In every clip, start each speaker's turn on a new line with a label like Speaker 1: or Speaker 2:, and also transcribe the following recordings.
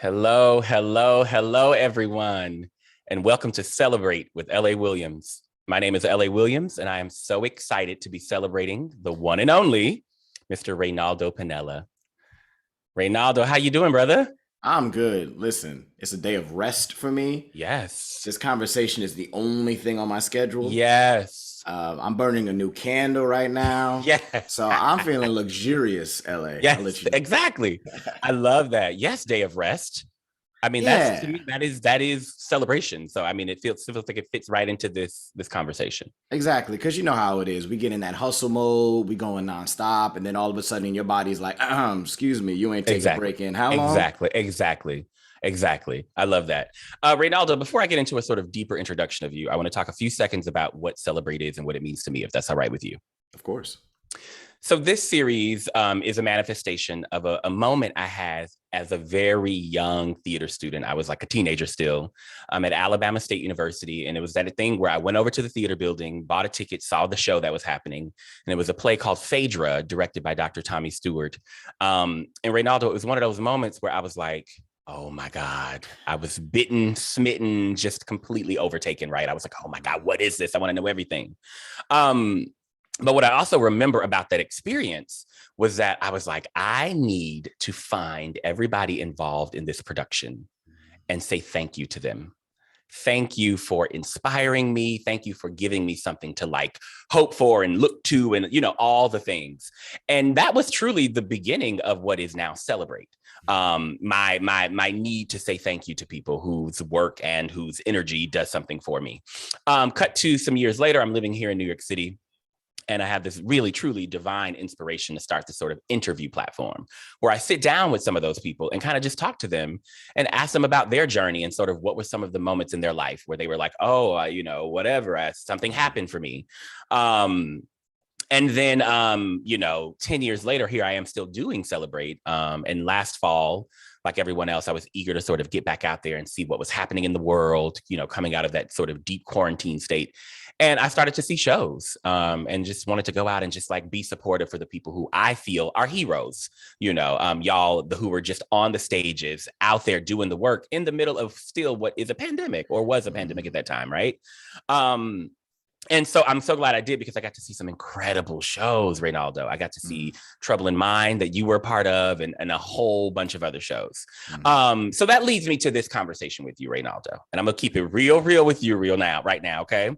Speaker 1: Hello, hello, hello, everyone, and welcome to Celebrate with L.A. Williams. My name is L.A. Williams, and I am so excited to be celebrating the one and only Mr. Reynaldo Piniella. Reynaldo, how you doing, brother?
Speaker 2: I'm good. Listen, it's a day of rest for me.
Speaker 1: Yes,
Speaker 2: This conversation is the only thing on my schedule.
Speaker 1: yes,
Speaker 2: I'm burning a new candle right now.
Speaker 1: yes,
Speaker 2: So I'm feeling luxurious, LA. I'll let
Speaker 1: yes,
Speaker 2: you know.
Speaker 1: exactly. I love that. Yes, day of rest. I mean, that's to
Speaker 2: Yeah,
Speaker 1: me, that is celebration. So I mean, it feels like it fits right into this conversation.
Speaker 2: exactly. Because you know how it is. We get in that hustle mode, we going nonstop, and then all of a sudden your body's like, excuse me, you ain't take a
Speaker 1: Exactly.
Speaker 2: break in how long?
Speaker 1: Exactly. Exactly. Exactly. I love that. Reynaldo, before I get into a sort of deeper introduction of you, I want to talk a few seconds about what Celebrate is and what it means to me, if that's all right with you.
Speaker 2: Of course.
Speaker 1: So this series is a manifestation of a moment I had as a very young theater student. I was like a teenager still at Alabama State University. And it was that thing where I went over to the theater building, bought a ticket, saw the show that was happening. And it was a play called Phaedra, directed by Dr. Tommy Stewart. And Reynaldo, it was one of those moments where I was like, oh my God, I was bitten, smitten, just completely overtaken, right? I was like, oh my God, what is this? I want to know everything. Um, but what I also remember about that experience was that I was like, I need to find everybody involved in this production and say thank you to them. Thank you for inspiring me. Thank you for giving me something to like hope for and look to and, all the things. And that was truly the beginning of what is now Celebrate. My need to say thank you to people whose work and whose energy does something for me. Cut to some years later, I'm living here in New York City. And I have this really, truly divine inspiration to start this sort of interview platform where I sit down with some of those people and kind of just talk to them and ask them about their journey and sort of what were some of the moments in their life where they were like, oh, whatever, something happened for me. And then, 10 years later, here I am still doing Celebrate. And last fall, like everyone else, I was eager to sort of get back out there and see what was happening in the world, coming out of that sort of deep quarantine state. And I started to see shows and just wanted to go out and just like be supportive for the people who I feel are heroes, y'all who were just on the stages out there doing the work in the middle of still what is a pandemic or was a pandemic at that time, right? And so I'm so glad I did because I got to see some incredible shows, Reynaldo. I got to see Trouble in Mind that you were a part of and a whole bunch of other shows. So that leads me to this conversation with you, Reynaldo. And I'm going to keep it real with you right now, okay?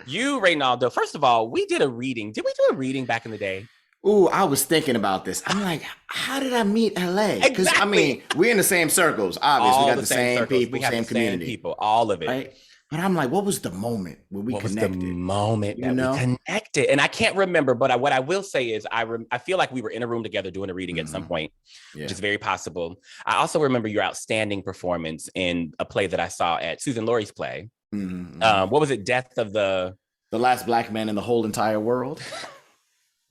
Speaker 1: You, Reynaldo, first of all, we did a reading. Did we do a reading back in the day?
Speaker 2: Ooh, I was thinking about this. I'm like, how did I meet LA? Because I
Speaker 1: Exactly.
Speaker 2: mean, we're in the same circles. Obviously, we
Speaker 1: All
Speaker 2: got
Speaker 1: the
Speaker 2: the
Speaker 1: same
Speaker 2: same
Speaker 1: circles.
Speaker 2: people,
Speaker 1: We have the
Speaker 2: same
Speaker 1: same
Speaker 2: community,
Speaker 1: people, all of it.
Speaker 2: right? But I'm like, what was the moment where we
Speaker 1: What was the
Speaker 2: connected?
Speaker 1: moment
Speaker 2: You
Speaker 1: that we
Speaker 2: know?
Speaker 1: connected? And I can't remember, but what I will say is I feel like we were in a room together doing a reading at some
Speaker 2: Hmm.
Speaker 1: point, which
Speaker 2: Yeah.
Speaker 1: is very possible. I also remember your outstanding performance in a play that I saw at Susan Laurie's play.
Speaker 2: Hmm.
Speaker 1: What was it?
Speaker 2: The last black man in the whole entire world.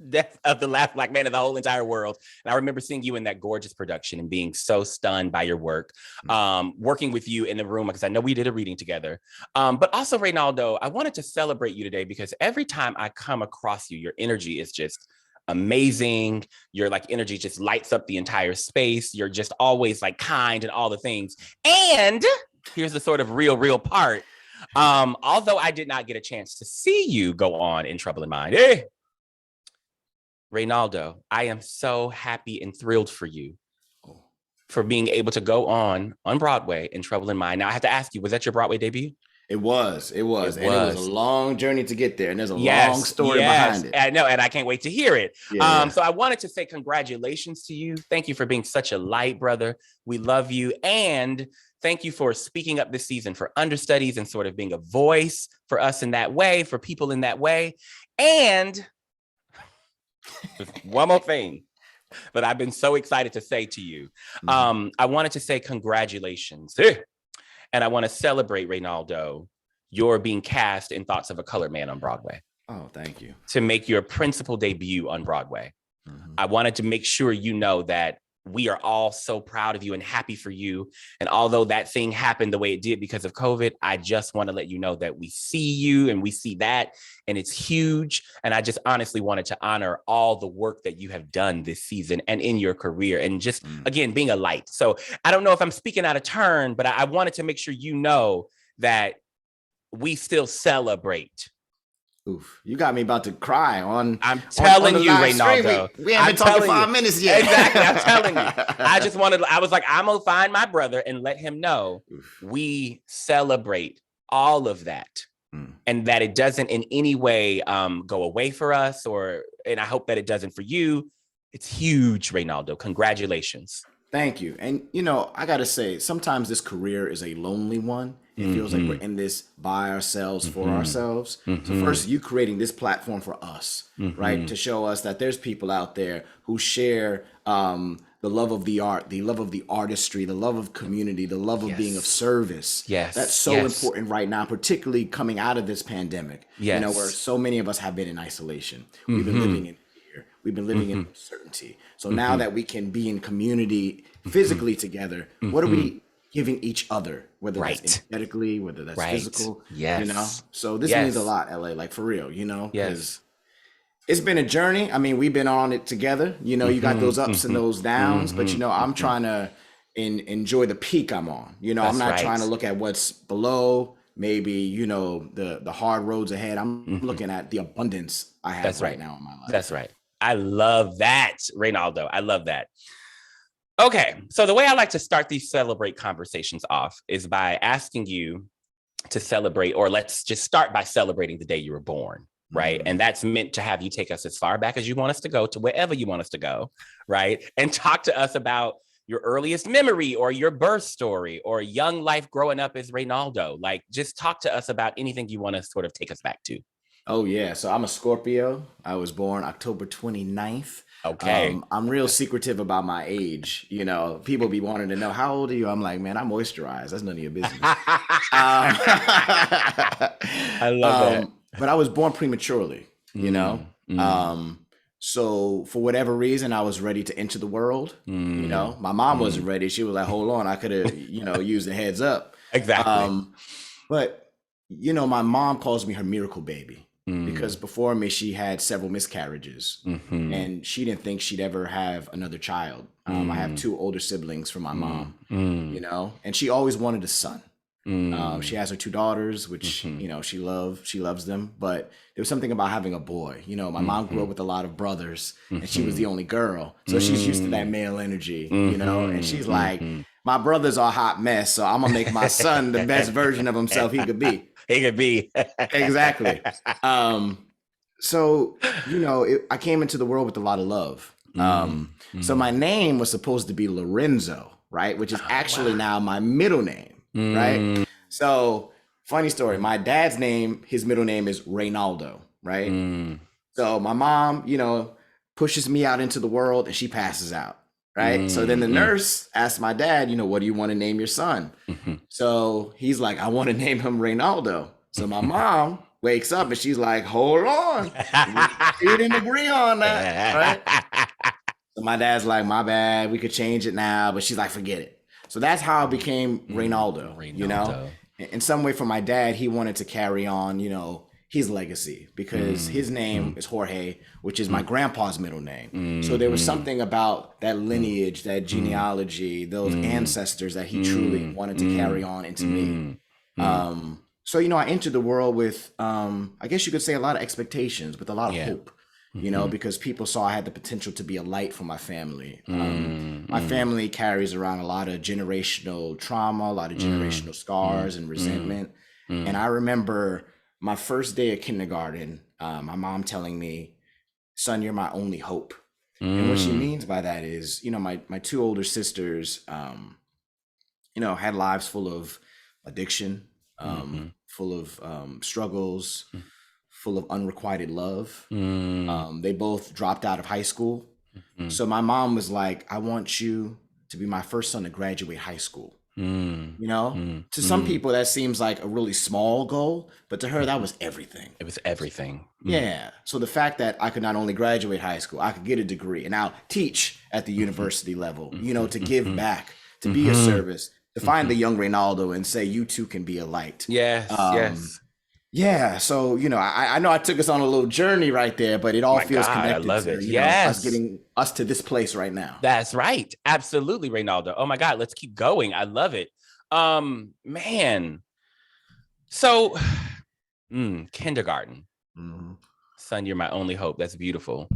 Speaker 1: Death of the last black man in the whole entire world. And I remember seeing you in that gorgeous production and being so stunned by your work, working with you in the room, because I know we did a reading together. But also, Reynaldo, I wanted to celebrate you today because every time I come across you, your energy is just amazing. Your like energy just lights up the entire space. You're just always like kind and all the things. And here's the sort of real part. Although I did not get a chance to see you go on in Trouble in Mind, Reynaldo, I am so happy and thrilled for you
Speaker 2: Oh,
Speaker 1: for being able to go on Broadway in Trouble in Mind. Now, I have to ask you, was that your Broadway debut?
Speaker 2: it was,
Speaker 1: It
Speaker 2: and it was a
Speaker 1: was.
Speaker 2: long journey to get there, and there's a long
Speaker 1: Yes,
Speaker 2: story
Speaker 1: yes.
Speaker 2: behind it.
Speaker 1: I know, and I can't wait to hear it.
Speaker 2: Yeah, yeah.
Speaker 1: So I wanted to say congratulations to you. Thank you for being such a light, brother. We love you. And thank you for speaking up this season for understudies and sort of being a voice for us in that way, for people in that way. And one more thing that I've been so excited to say to you.
Speaker 2: Mhm.
Speaker 1: I wanted to say congratulations. And I want to celebrate, Reynaldo, your being cast in Thoughts of a Colored Man on Broadway
Speaker 2: Oh, thank you.
Speaker 1: to make your principal debut on Broadway.
Speaker 2: Mhm.
Speaker 1: I wanted to make sure you know that we are all so proud of you and happy for you. And although that thing happened the way it did because of COVID, I just want to let you know that we see you and we see that, and it's huge. And I just honestly wanted to honor all the work that you have done this season and in your career, and just, again, being a light. So I don't know if I'm speaking out of turn, but I wanted to make sure you know that we still celebrate.
Speaker 2: Oof, you got me about to cry on.
Speaker 1: I'm telling
Speaker 2: on
Speaker 1: you, Reynaldo.
Speaker 2: We haven't been talking 5 minutes yet.
Speaker 1: Exactly. I'm telling you. I was like, I'm going to find my brother and let him know we celebrate all of that, and that it doesn't in any way go away for us, and I hope that it doesn't for you. It's huge, Reynaldo. Congratulations.
Speaker 2: Thank you. And, I got to say, sometimes this career is a lonely one. It feels like we're in this by ourselves, for ourselves. So first, you creating this platform for us, right? To show us that there's people out there who share the love of the art, the love of the artistry, the love of community, the love of being of service.
Speaker 1: Yes.
Speaker 2: That's so important right now, particularly coming out of this pandemic, where so many of us have been in isolation. We've been living in fear. We've been living in uncertainty. So now that we can be in community physically together, what are we giving each other, whether that's energetically, whether that's physical, So this means a lot, LA, like for real, because it's been a journey. I mean, we've been on it together, you got those ups and those downs, but I'm trying to enjoy the peak I'm on, I'm not trying to look at what's below, maybe, the hard roads ahead. I'm looking at the abundance I have now in my life.
Speaker 1: That's right. I love that, Reynaldo. I love that. Okay, so the way I like to start these Celebrate conversations off is by asking you to celebrate, or let's just start by celebrating the day you were born, right? And that's meant to have you take us as far back as you want us to go, to wherever you want us to go, right? And talk to us about your earliest memory or your birth story or young life growing up as Reynaldo. Like, just talk to us about anything you want to sort of take us back to.
Speaker 2: Oh, yeah. So I'm a Scorpio. I was born October 29th.
Speaker 1: Okay.
Speaker 2: I'm real secretive about my age. People be wanting to know, how old are you? I'm like, man, I moisturize. That's none of your business.
Speaker 1: I love that.
Speaker 2: But I was born prematurely, So for whatever reason, I was ready to enter the world. My mom wasn't ready. She was like, hold on, I could have, used a heads up.
Speaker 1: Exactly.
Speaker 2: But, my mom calls me her miracle baby. Because before me, she had several miscarriages, and she didn't think she'd ever have another child. I have 2 older siblings from my mom, and she always wanted a son. She has her 2 daughters, which, she loves them. But there was something about having a boy. My mom grew up with a lot of brothers, and she was the only girl. So she's used to that male energy, and she's like, my brother's a hot mess, so I'm going to make my son the best version of himself he could be.
Speaker 1: He could be.
Speaker 2: Exactly. So, I came into the world with a lot of love. So my name was supposed to be Lorenzo, right? Which is actually now my middle name, right? So funny story. My dad's name, his middle name is Reynaldo, right? So my mom, pushes me out into the world and she passes out. Right. So then the nurse asked my dad, what do you want to name your son? So he's like, I want to name him Reynaldo. So my mom wakes up and she's like, hold on. We didn't agree on that. Right. So my dad's like, my bad. We could change it now. But she's like, forget it. So that's how I became Reynaldo. In some way for my dad, he wanted to carry on, his legacy, because his name is Jorge, which is my grandpa's middle name. So there was something about that lineage, that genealogy, those ancestors that he truly wanted to carry on into me. So, I entered the world with, I guess you could say, a lot of expectations, with a lot of hope, because people saw I had the potential to be a light for my family. My family carries around a lot of generational trauma, a lot of generational scars and resentment. And I remember my first day of kindergarten, my mom telling me, son, you're my only hope. And what she means by that is, my 2 older sisters, had lives full of addiction, full of struggles, full of unrequited love. They both dropped out of high school. So my mom was like, I want you to be my first son to graduate high school.
Speaker 1: Mm,
Speaker 2: You know,
Speaker 1: mm,
Speaker 2: to some
Speaker 1: mm.
Speaker 2: people that seems like a really small goal, but to her that was everything.
Speaker 1: It was everything.
Speaker 2: Yeah. So the fact that I could not only graduate high school, I could get a degree and now teach at the
Speaker 1: Mhm,
Speaker 2: university level, you know,
Speaker 1: mhm,
Speaker 2: to give
Speaker 1: mhm,
Speaker 2: back, to be a
Speaker 1: mhm,
Speaker 2: service, to find the
Speaker 1: mhm.
Speaker 2: young Reynaldo and say, you too can be a light.
Speaker 1: Yes,
Speaker 2: Um,
Speaker 1: yes.
Speaker 2: yeah. So, you know, I know I took us on a little journey right there, but it all
Speaker 1: My
Speaker 2: feels
Speaker 1: God, I
Speaker 2: connected
Speaker 1: love
Speaker 2: to,
Speaker 1: it.
Speaker 2: you know, us
Speaker 1: Yes,
Speaker 2: getting us to this place right now.
Speaker 1: that's right. Absolutely, Reynaldo. Oh my God, let's keep going. I love it. Man. So, kindergarten.
Speaker 2: Mhm.
Speaker 1: Son, you're my only hope. That's beautiful.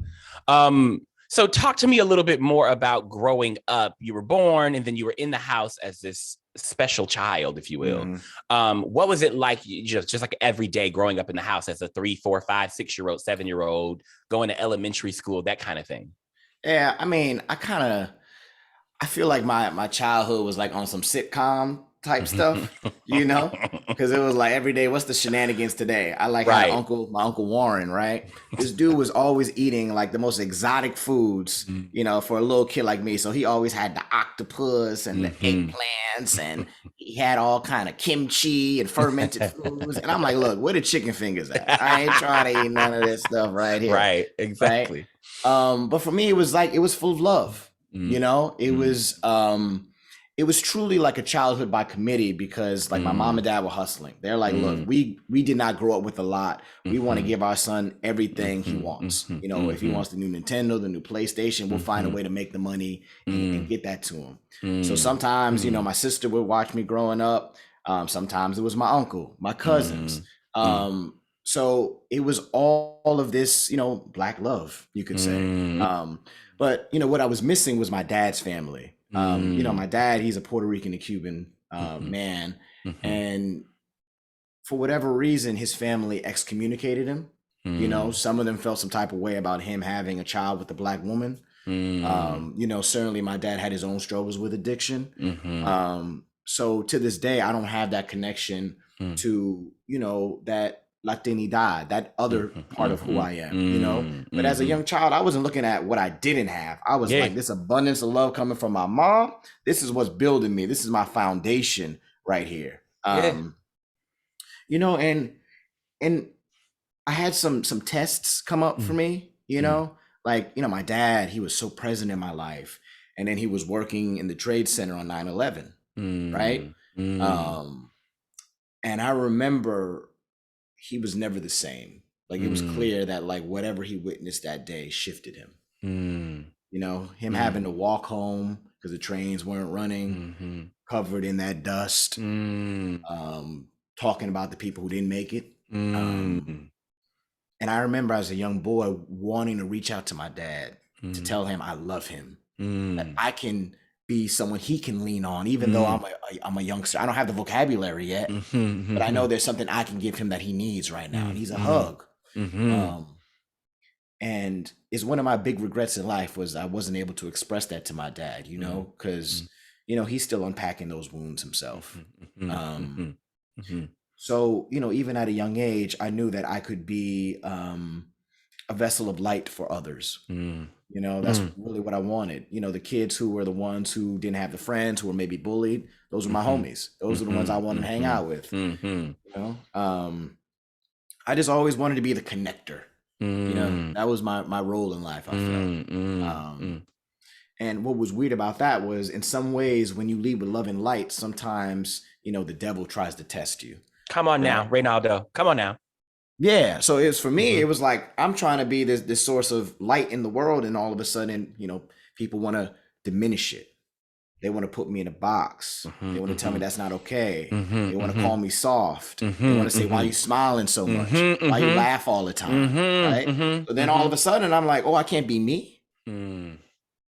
Speaker 1: So talk to me a little bit more about growing up. You were born and then you were in the house as this special child, if you will.
Speaker 2: Mhm.
Speaker 1: What was it like just like every day growing up in the house as a 3, 4, 5, 6 year old, 7 year old, going to elementary school, that kind of thing?
Speaker 2: Yeah. I mean, I feel like my childhood was like on some sitcom type stuff, you know, because it was like every day, what's the shenanigans today? I like had
Speaker 1: Right.
Speaker 2: my uncle Warren, right? This dude was always eating like the most exotic foods, you know, for a little kid like me. So he always had the octopus and the
Speaker 1: Mm-hmm.
Speaker 2: eggplants, and he had all kind of kimchi and fermented foods. And I'm like, look, where the chicken fingers at? I ain't trying to eat none of this stuff right here,
Speaker 1: Right.
Speaker 2: right?
Speaker 1: Exactly.
Speaker 2: But for me, it was like it was full of love. You know,
Speaker 1: Mm-hmm.
Speaker 2: it was truly like a childhood by committee because like my mom and dad were hustling. They're like, look,
Speaker 1: Mm-hmm.
Speaker 2: we did not grow up with a lot. We want to
Speaker 1: Mm-hmm.
Speaker 2: give our son everything he wants.
Speaker 1: Mm-hmm.
Speaker 2: You know, if he
Speaker 1: Mm-hmm.
Speaker 2: wants the new Nintendo, the new PlayStation, we'll find a
Speaker 1: Mm-hmm.
Speaker 2: way to make the money and
Speaker 1: Mm-hmm.
Speaker 2: get that to him. So
Speaker 1: Mm,
Speaker 2: sometimes, you know,
Speaker 1: mm,
Speaker 2: my sister would watch me growing up. Sometimes it was my uncle, my cousins.
Speaker 1: mm, mm,
Speaker 2: So it was all of this, you know, black love, you could say.
Speaker 1: mm,
Speaker 2: But you know what I was missing was my dad's family. You know,
Speaker 1: mm,
Speaker 2: my dad, he's a Puerto Rican and Cuban
Speaker 1: mhm,
Speaker 2: man,
Speaker 1: mhm,
Speaker 2: and for whatever reason, his family excommunicated him. You know,
Speaker 1: mm,
Speaker 2: some of them felt some type of way about him having a child with a black woman.
Speaker 1: mm,
Speaker 2: You know, certainly my dad had his own struggles with addiction.
Speaker 1: mhm,
Speaker 2: So to this day, I don't have that connection
Speaker 1: mm,
Speaker 2: to, you know, that Latinidad, that other
Speaker 1: mhm,
Speaker 2: part of who
Speaker 1: mhm,
Speaker 2: I am, you know.
Speaker 1: mm,
Speaker 2: But as a
Speaker 1: mhm.
Speaker 2: young child, I wasn't looking at what I didn't have. I was
Speaker 1: Yeah,
Speaker 2: like, this abundance of love coming from my mom, this is what's building me. This is my foundation right here.
Speaker 1: yeah.
Speaker 2: You know, and I had some tests come up for
Speaker 1: Mm,
Speaker 2: me, you
Speaker 1: mm,
Speaker 2: know, like, you know, my dad, he was so present in my life. And then he was working in the trade center on 9/11, right?
Speaker 1: mm, mm,
Speaker 2: Um, and I remember he was never the same. Like it was
Speaker 1: mm,
Speaker 2: clear that like whatever he witnessed that day shifted him.
Speaker 1: mm,
Speaker 2: You know, him having
Speaker 1: mm,
Speaker 2: to walk home because the trains weren't running,
Speaker 1: mhm,
Speaker 2: covered in that dust,
Speaker 1: mm,
Speaker 2: um, talking about the people who didn't make it. Um,
Speaker 1: mm,
Speaker 2: And I remember as a young boy wanting to reach out to my dad to
Speaker 1: mm,
Speaker 2: tell him I love him, that
Speaker 1: mm,
Speaker 2: I can be someone he can lean on, even though
Speaker 1: mm,
Speaker 2: I'm a youngster. I don't have the vocabulary yet,
Speaker 1: mhm,
Speaker 2: but I know
Speaker 1: mhm,
Speaker 2: there's something I can give him that he needs right now. And
Speaker 1: mm,
Speaker 2: he's a
Speaker 1: mm,
Speaker 2: hug.
Speaker 1: mhm,
Speaker 2: Um, and it's one of my big regrets in life was I wasn't able to express that to my dad, you
Speaker 1: mm,
Speaker 2: know, because
Speaker 1: mm,
Speaker 2: you know he's still unpacking those wounds himself.
Speaker 1: mhm, mhm,
Speaker 2: Um,
Speaker 1: mhm, mhm,
Speaker 2: so you know, even at a young age, I knew that I could be a vessel of light for others.
Speaker 1: mm,
Speaker 2: You know, that's
Speaker 1: mm,
Speaker 2: really what I wanted. You know, the kids who were the ones who didn't have the friends, who were maybe bullied, those were my
Speaker 1: mhm,
Speaker 2: homies. Those are the ones I
Speaker 1: mhm,
Speaker 2: wanted to hang
Speaker 1: mhm,
Speaker 2: out with.
Speaker 1: mhm,
Speaker 2: You know, I just always wanted to be the connector. You know,
Speaker 1: mm,
Speaker 2: that was my role in life. I felt.
Speaker 1: mm, mm,
Speaker 2: Um,
Speaker 1: mm.
Speaker 2: and what was weird about that was, in some ways, when you lead with love and light, sometimes you know the devil tries to test you.
Speaker 1: Come on now,
Speaker 2: Right?
Speaker 1: Reynaldo. Come on now.
Speaker 2: Yeah. So it's for me,
Speaker 1: Mhm,
Speaker 2: it was like I'm trying to be this source of light in the world, and all of a sudden, you know, people want to diminish it. They want to put me in a box. They
Speaker 1: mhm,
Speaker 2: want to tell me
Speaker 1: mhm,
Speaker 2: that's not okay.
Speaker 1: mhm,
Speaker 2: They want to call
Speaker 1: mhm,
Speaker 2: me soft. They want
Speaker 1: mhm,
Speaker 2: to say, why you
Speaker 1: mhm,
Speaker 2: smiling so much?
Speaker 1: mhm,
Speaker 2: Why you
Speaker 1: mhm,
Speaker 2: laugh all the time?
Speaker 1: mhm,
Speaker 2: Right?
Speaker 1: mhm,
Speaker 2: So then all of
Speaker 1: mhm,
Speaker 2: a sudden I'm like, oh, I can't be me.
Speaker 1: mm,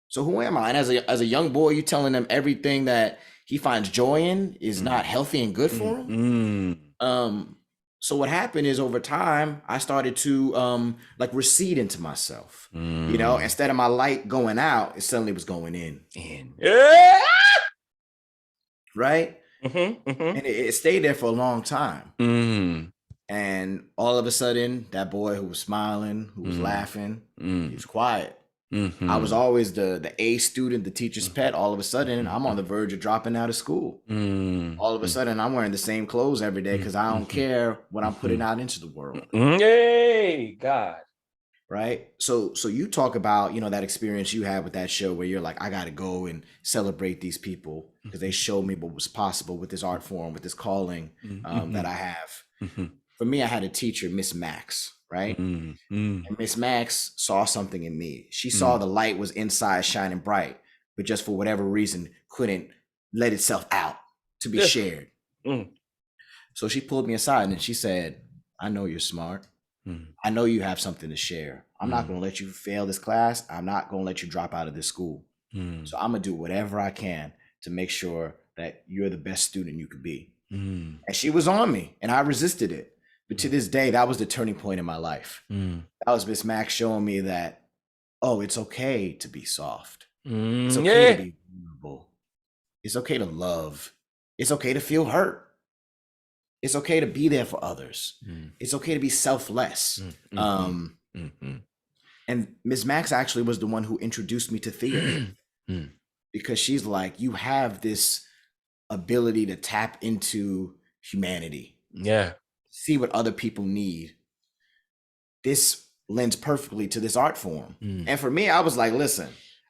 Speaker 2: So who am I? And as a young boy, you telling them everything that he finds joy in is
Speaker 1: mm,
Speaker 2: not healthy and good for
Speaker 1: mm,
Speaker 2: him.
Speaker 1: mm,
Speaker 2: Um, so what happened is over time, I started to like recede into myself. You know,
Speaker 1: mm.
Speaker 2: instead of my light going out, it suddenly was going in.
Speaker 1: And yeah.
Speaker 2: Right.
Speaker 1: Mhm, mhm,
Speaker 2: And it stayed there for a long time.
Speaker 1: mm,
Speaker 2: And all of a sudden, that boy who was smiling, who was
Speaker 1: mm,
Speaker 2: laughing, he
Speaker 1: mm,
Speaker 2: was quiet. I was always the A student, the teacher's pet. All of a sudden, I'm on the verge of dropping out of school. All of a sudden, I'm wearing the same clothes every day because I don't care what I'm putting out into the world.
Speaker 1: Yay, God.
Speaker 2: Right. So you talk about, that experience you had with that show where you're like, I got to go and celebrate these people because they showed me what was possible with this art form, with this calling that I have. For me, I had a teacher, Miss Max, right? And Miss Max saw something in me. She saw the light was inside shining bright, but just for whatever reason, couldn't let itself out to be shared. So she pulled me aside and she said, I know you're smart. I know you have something to share. I'm not going to let you fail this class. I'm not going to let you drop out of this school. So I'm going to do whatever I can to make sure that you're the best student you could be. And she was on me and I resisted it. But to this day, that was the turning point in my life. That was Miss Max showing me that, oh, it's okay to be soft. It's okay to be vulnerable. It's okay to love. It's okay to feel hurt. It's okay to be there for others. It's okay to be selfless. And Ms. Max actually was the one who introduced me to theater because she's like, you have this ability to tap into humanity. See what other people need. This lends perfectly to this art form. And for me, I was like, listen,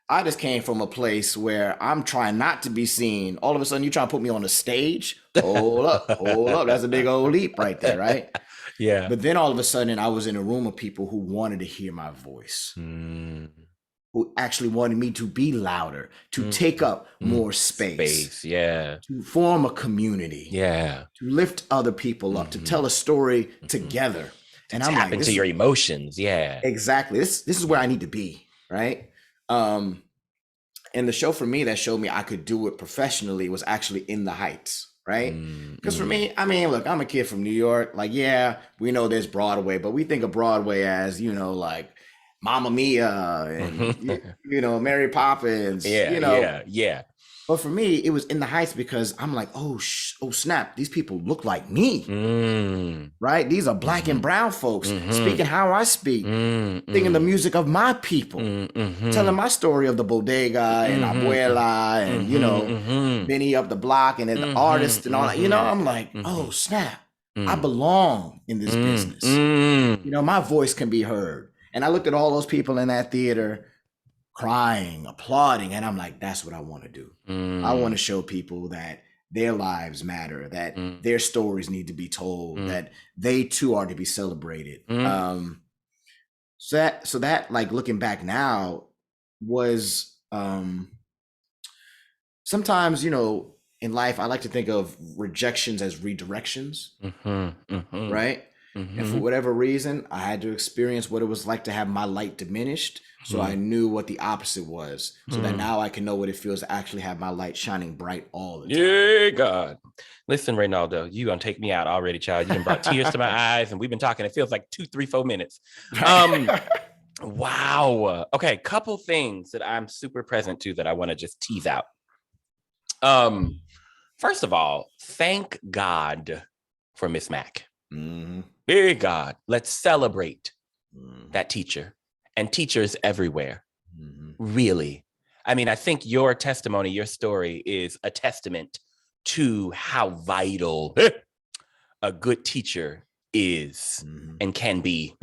Speaker 2: I just came from a place where I'm trying not to be seen. All of a sudden, you trying to put me on a stage. Hold up. That's a big old leap right there, right?
Speaker 1: Yeah.
Speaker 2: But then all of a sudden, I was in a room of people who wanted to hear my voice, who actually wanted me to be louder, to take up more space. To form a community. To lift other people up, to tell a story together.
Speaker 1: And I'm like, into your emotions.
Speaker 2: Exactly. This is where I need to be, right? And the show for me that showed me I could do it professionally was actually In the Heights, right? Because for me, I mean, look, I'm a kid from New York. Like, yeah, we know there's Broadway, but we think of Broadway as, like Mamma Mia and, Mary Poppins, But for me, it was In the Heights because I'm like, oh snap, these people look like me, right? These are black and brown folks speaking how I speak, singing the music of my people, telling my story of the bodega and abuela and, Benny up the block and the artist and all that. I'm like, oh snap, I belong in this business. My voice can be heard. And I looked at all those people in that theater crying, applauding, and I'm like, that's what I want to do. I want to show people that their lives matter, that their stories need to be told, that they too are to be celebrated. So that like looking back now was sometimes, in life, I like to think of rejections as redirections, right? And for whatever reason, I had to experience what it was like to have my light diminished. So I knew what the opposite was. So that now I can know what it feels to actually have my light shining bright all the time.
Speaker 1: Yeah, God. Listen, Reynaldo, you gonna take me out already, child. You done brought tears to my eyes, and we've been talking. It feels like 2, 3, 4 minutes. Wow. Okay, couple things that I'm super present to that I want to just tease out. First of all, thank God for Miss Mac. Big God, let's celebrate that teacher and teachers everywhere. Really. I mean, I think your testimony, your story is a testament to how vital a good teacher is and can be,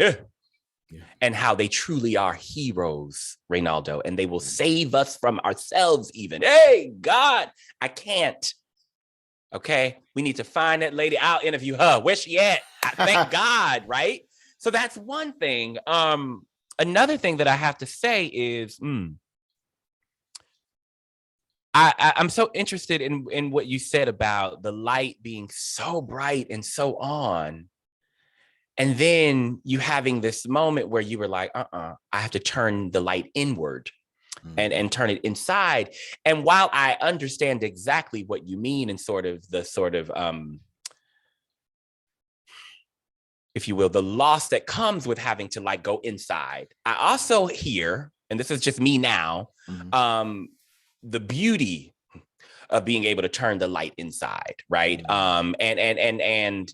Speaker 1: and how they truly are heroes, Reynaldo, and they will save us from ourselves even. Hey, God, I can't. Okay, we need to find that lady. I'll interview her. Where's she at? Thank God, right? So that's one thing. Another thing that I have to say is, I'm so interested in what you said about the light being so bright and so on. And then you having this moment where you were like, I have to turn the light inward and turn it inside. And while I understand exactly what you mean and if you will, the loss that comes with having to like go inside, I also hear, and this is just me now, the beauty of being able to turn the light inside, right? And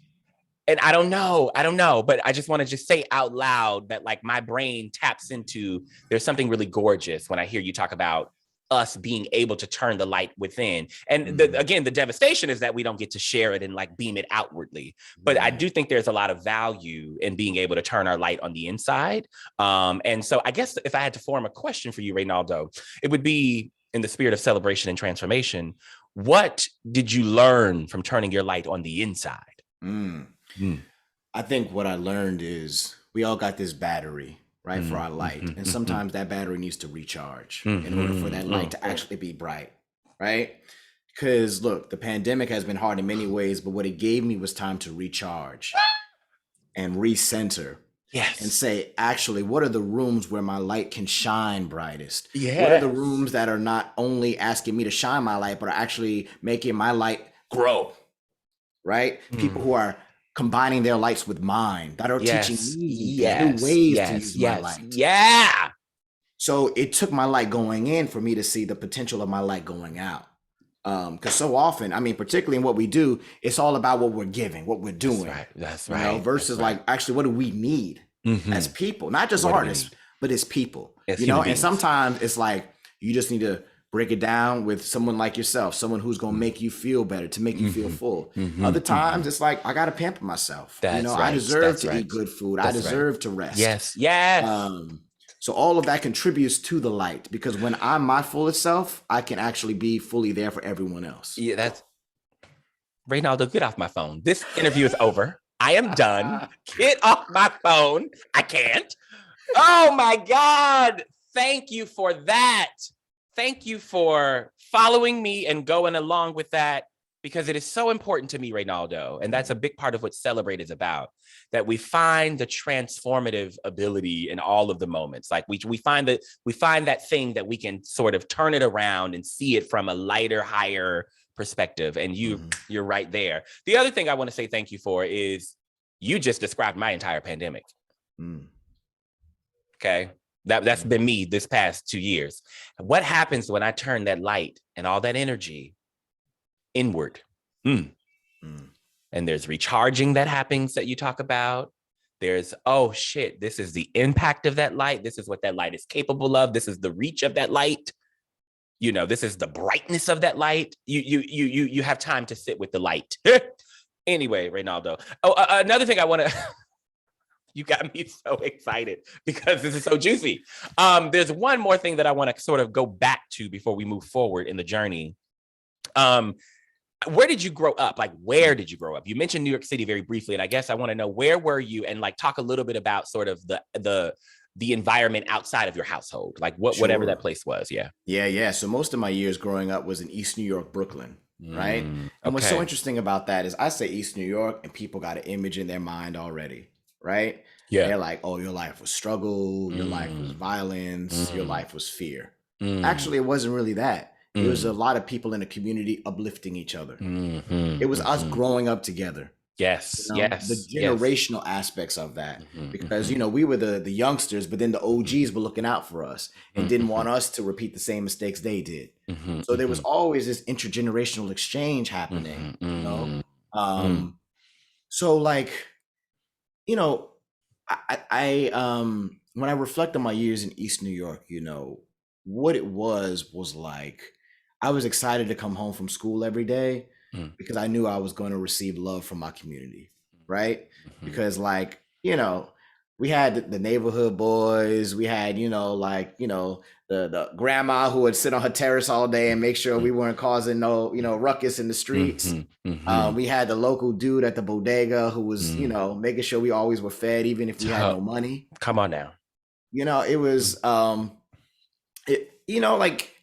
Speaker 1: And I don't know, but I just want to just say out loud that like my brain taps into, there's something really gorgeous when I hear you talk about us being able to turn the light within. And again, the devastation is that we don't get to share it and like beam it outwardly. But I do think there's a lot of value in being able to turn our light on the inside. And so I guess if I had to form a question for you, Reynaldo, it would be, in the spirit of celebration and transformation, what did you learn from turning your light on the inside?
Speaker 2: I think what I learned is we all got this battery, right, for our light. And sometimes that battery needs to recharge in order for that light to actually be bright, right? Because look, the pandemic has been hard in many ways, but what it gave me was time to recharge and recenter.
Speaker 1: Yes.
Speaker 2: And say, actually, what are the rooms where my light can shine brightest?
Speaker 1: Yes.
Speaker 2: What are the rooms that are not only asking me to shine my light, but are actually making my light grow, right? People who are combining their lights with mine, that are teaching me new ways to use my light.
Speaker 1: Yeah.
Speaker 2: So it took my light going in for me to see the potential of my light going out. Because so often, I mean, particularly in what we do, it's all about what we're giving, what we're doing.
Speaker 1: That's
Speaker 2: right.
Speaker 1: You know,
Speaker 2: versus like, actually, what do we need as people? Not just artists, but as people. As you know, and sometimes it's like you just need to break it down with someone like yourself, someone who's going to make you feel better, to make you feel full. Other times it's like, I got to pamper myself. I deserve to eat good food. I deserve to rest.
Speaker 1: Yes.
Speaker 2: So all of that contributes to the light, because when I'm my fullest self, I can actually be fully there for everyone else.
Speaker 1: Yeah, that's Reynaldo, get off my phone. This interview is over. I am done. Get off my phone. I can't. Oh my God. Thank you for that. Thank you for following me and going along with that, because it is so important to me, Reynaldo. And that's a big part of what Celebrate is about, that we find the transformative ability in all of the moments. Like we find that thing that we can sort of turn it around and see it from a lighter, higher perspective. And you're right there. The other thing I want to say thank you for is you just described my entire pandemic. Okay. That's been me this past 2 years. What happens when I turn that light and all that energy inward? And there's recharging that happens that you talk about. There's, oh shit, this is the impact of that light. This is what that light is capable of. This is the reach of that light. You know, this is the brightness of that light. You have time to sit with the light. Anyway, Reynaldo. Oh, another thing I want to, you got me so excited because this is so juicy. There's one more thing that I want to sort of go back to before we move forward in the journey. Where did you grow up? Like, where did you grow up? You mentioned New York City very briefly, and I guess I want to know, where were you, and like talk a little bit about sort of the environment outside of your household, like whatever that place was. Yeah.
Speaker 2: So most of my years growing up was in East New York, Brooklyn, right? And what's so interesting about that is I say East New York and people got an image in their mind already, right? Yeah. They're like, oh, your life was struggle, your life was violence, your life was fear. Actually, it wasn't really that. It was a lot of people in the community uplifting each other. It was us growing up together.
Speaker 1: Yes.
Speaker 2: The generational aspects of that, because we were the youngsters, but then the OGs were looking out for us and didn't want us to repeat the same mistakes they did. So there was always this intergenerational exchange happening. So like, I when I reflect on my years in East New York, what it was like, I was excited to come home from school every day because I knew I was going to receive love from my community, right? Because like, we had the neighborhood boys, we had, the grandma who would sit on her terrace all day and make sure we weren't causing no, ruckus in the streets. We had the local dude at the bodega who was, making sure we always were fed, even if we had no money.
Speaker 1: Come on now.
Speaker 2: It was, like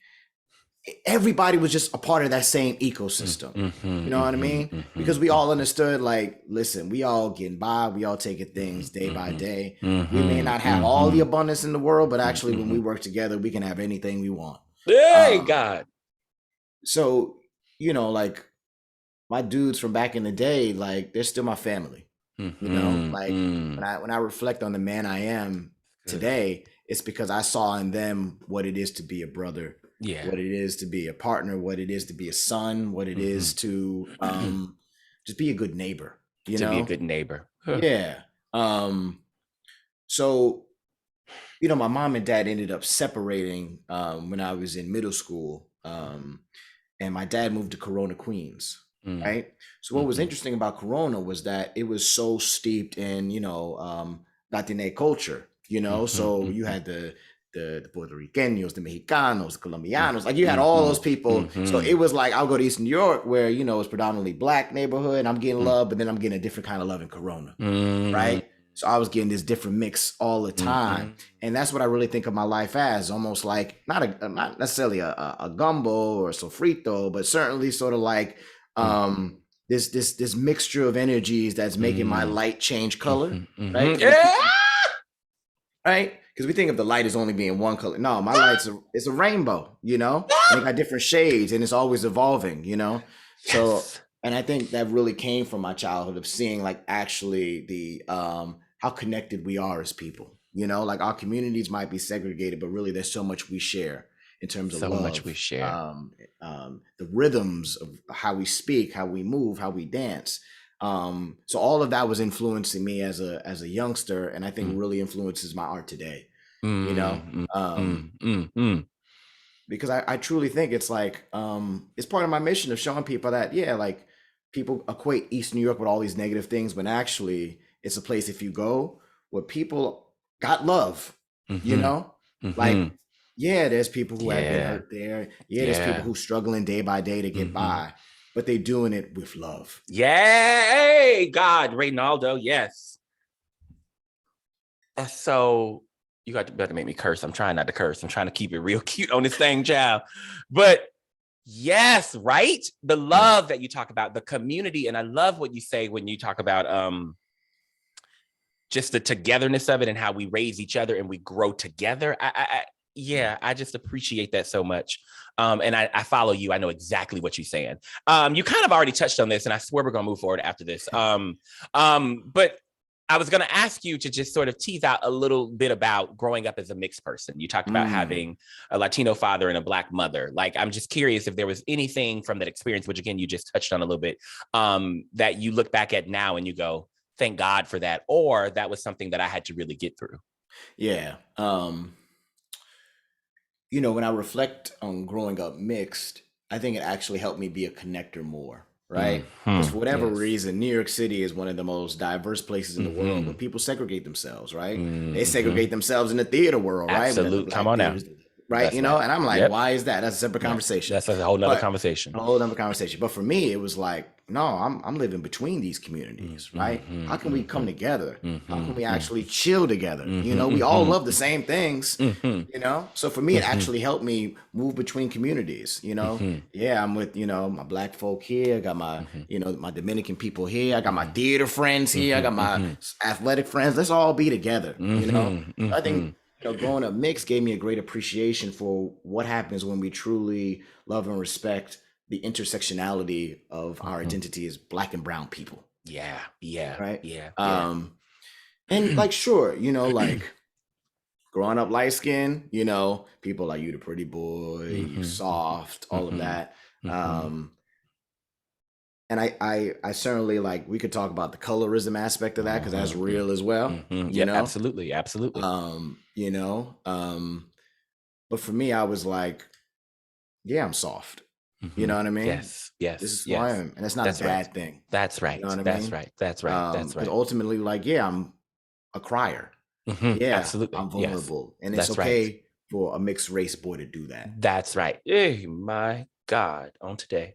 Speaker 2: everybody was just a part of that same ecosystem. You know what I mean? Because we all understood, like, listen, we all getting by, we all taking things day by day. We may not have all the abundance in the world, but actually when we work together, we can have anything we want.
Speaker 1: Hey, God.
Speaker 2: So, like my dudes from back in the day, like they're still my family. Like when I reflect on the man I am today, it's because I saw in them what it is to be a brother, what it is to be a partner, what it is to be a son, what it is to just be a good neighbor. you
Speaker 1: To be a
Speaker 2: know?
Speaker 1: good neighbor.
Speaker 2: Yeah. So, my mom and dad ended up separating when I was in middle school. And my dad moved to Corona, Queens.
Speaker 1: Mm.
Speaker 2: Right. So what was interesting about Corona was that it was so steeped in, Latina culture, so you had the Puerto Ricanos, the Mexicanos, the Colombianos, like you had all those people. So it was like, I'll go to East New York where, it's predominantly Black neighborhood and I'm getting love, but then I'm getting a different kind of love in Corona. Right. So I was getting this different mix all the time. And that's what I really think of my life as, almost like not necessarily a gumbo or sofrito, but certainly sort of like this mixture of energies that's making my light change color. Right. Right. Because we think of the light as only being one color. No, my light's it's a rainbow, and it got different shades and it's always evolving, So,
Speaker 1: Yes.
Speaker 2: and I think that really came from my childhood of seeing like actually the how connected we are as people. Like our communities might be segregated, but really there's so much we share in terms of
Speaker 1: So
Speaker 2: love,
Speaker 1: much we share.
Speaker 2: the rhythms of how we speak, how we move, how we dance. So all of that was influencing me as a youngster, and I think really influences my art today. Because I truly think it's like it's part of my mission of showing people that like people equate East New York with all these negative things, but actually it's a place if you go where people got love, like there's people who have been hurt there, there's people who struggling day by day to get by, but they doing it with love.
Speaker 1: Yay, God, Reynaldo, yes. That's so, you got to better make me curse. I'm trying not to curse. I'm trying to keep it real cute on this thing, child. But yes, right? The love that you talk about, the community, and I love what you say when you talk about just the togetherness of it and how we raise each other and we grow together. I just appreciate that so much. And I follow you. I know exactly what you're saying. You kind of already touched on this, and I swear we're going to move forward after this. But I was going to ask you to just sort of tease out a little bit about growing up as a mixed person. You talked about having a Latino father and a Black mother. Like, I'm just curious if there was anything from that experience, which again, you just touched on a little bit, that you look back at now and you go, thank God for that, or that was something that I had to really get through.
Speaker 2: Yeah. When I reflect on growing up mixed, I think it actually helped me be a connector more, right? Because for whatever reason, New York City is one of the most diverse places in the world, but people segregate themselves, right? They segregate themselves in the theater world, right?
Speaker 1: Absolutely. Come on now.
Speaker 2: Right.
Speaker 1: That's right.
Speaker 2: And I'm like, why is that? That's a separate conversation.
Speaker 1: That's a whole nother conversation.
Speaker 2: A whole nother conversation. But for me, it was like, no, I'm living between these communities, right? How can we come together? How can we actually chill together? We all love the same things, So for me, it actually helped me move between communities, Yeah, I'm with, my Black folk here. I got my, my Dominican people here. I got my theater friends here. I got my athletic friends. Let's all be together, I think, growing up mixed gave me a great appreciation for what happens when we truly love and respect the intersectionality of our identity as Black and brown people.
Speaker 1: Yeah.
Speaker 2: Right.
Speaker 1: Yeah.
Speaker 2: And like, sure, like growing up light skinned, people like you the pretty boy, you soft, all of that. And I certainly like, we could talk about the colorism aspect of that because that's real as well.
Speaker 1: Yeah, absolutely.
Speaker 2: But for me, I was like, yeah, I'm soft. You know what I mean?
Speaker 1: Yes.
Speaker 2: This is who I am. And it's not a bad thing.
Speaker 1: That's right.
Speaker 2: You know what I
Speaker 1: That's
Speaker 2: mean?
Speaker 1: right. That's right. That's right.
Speaker 2: Because ultimately, like, yeah, I'm a crier. Yeah,
Speaker 1: absolutely.
Speaker 2: I'm vulnerable. And it's
Speaker 1: That's
Speaker 2: okay for a mixed race boy to do that.
Speaker 1: That's right. Hey, my God, on today.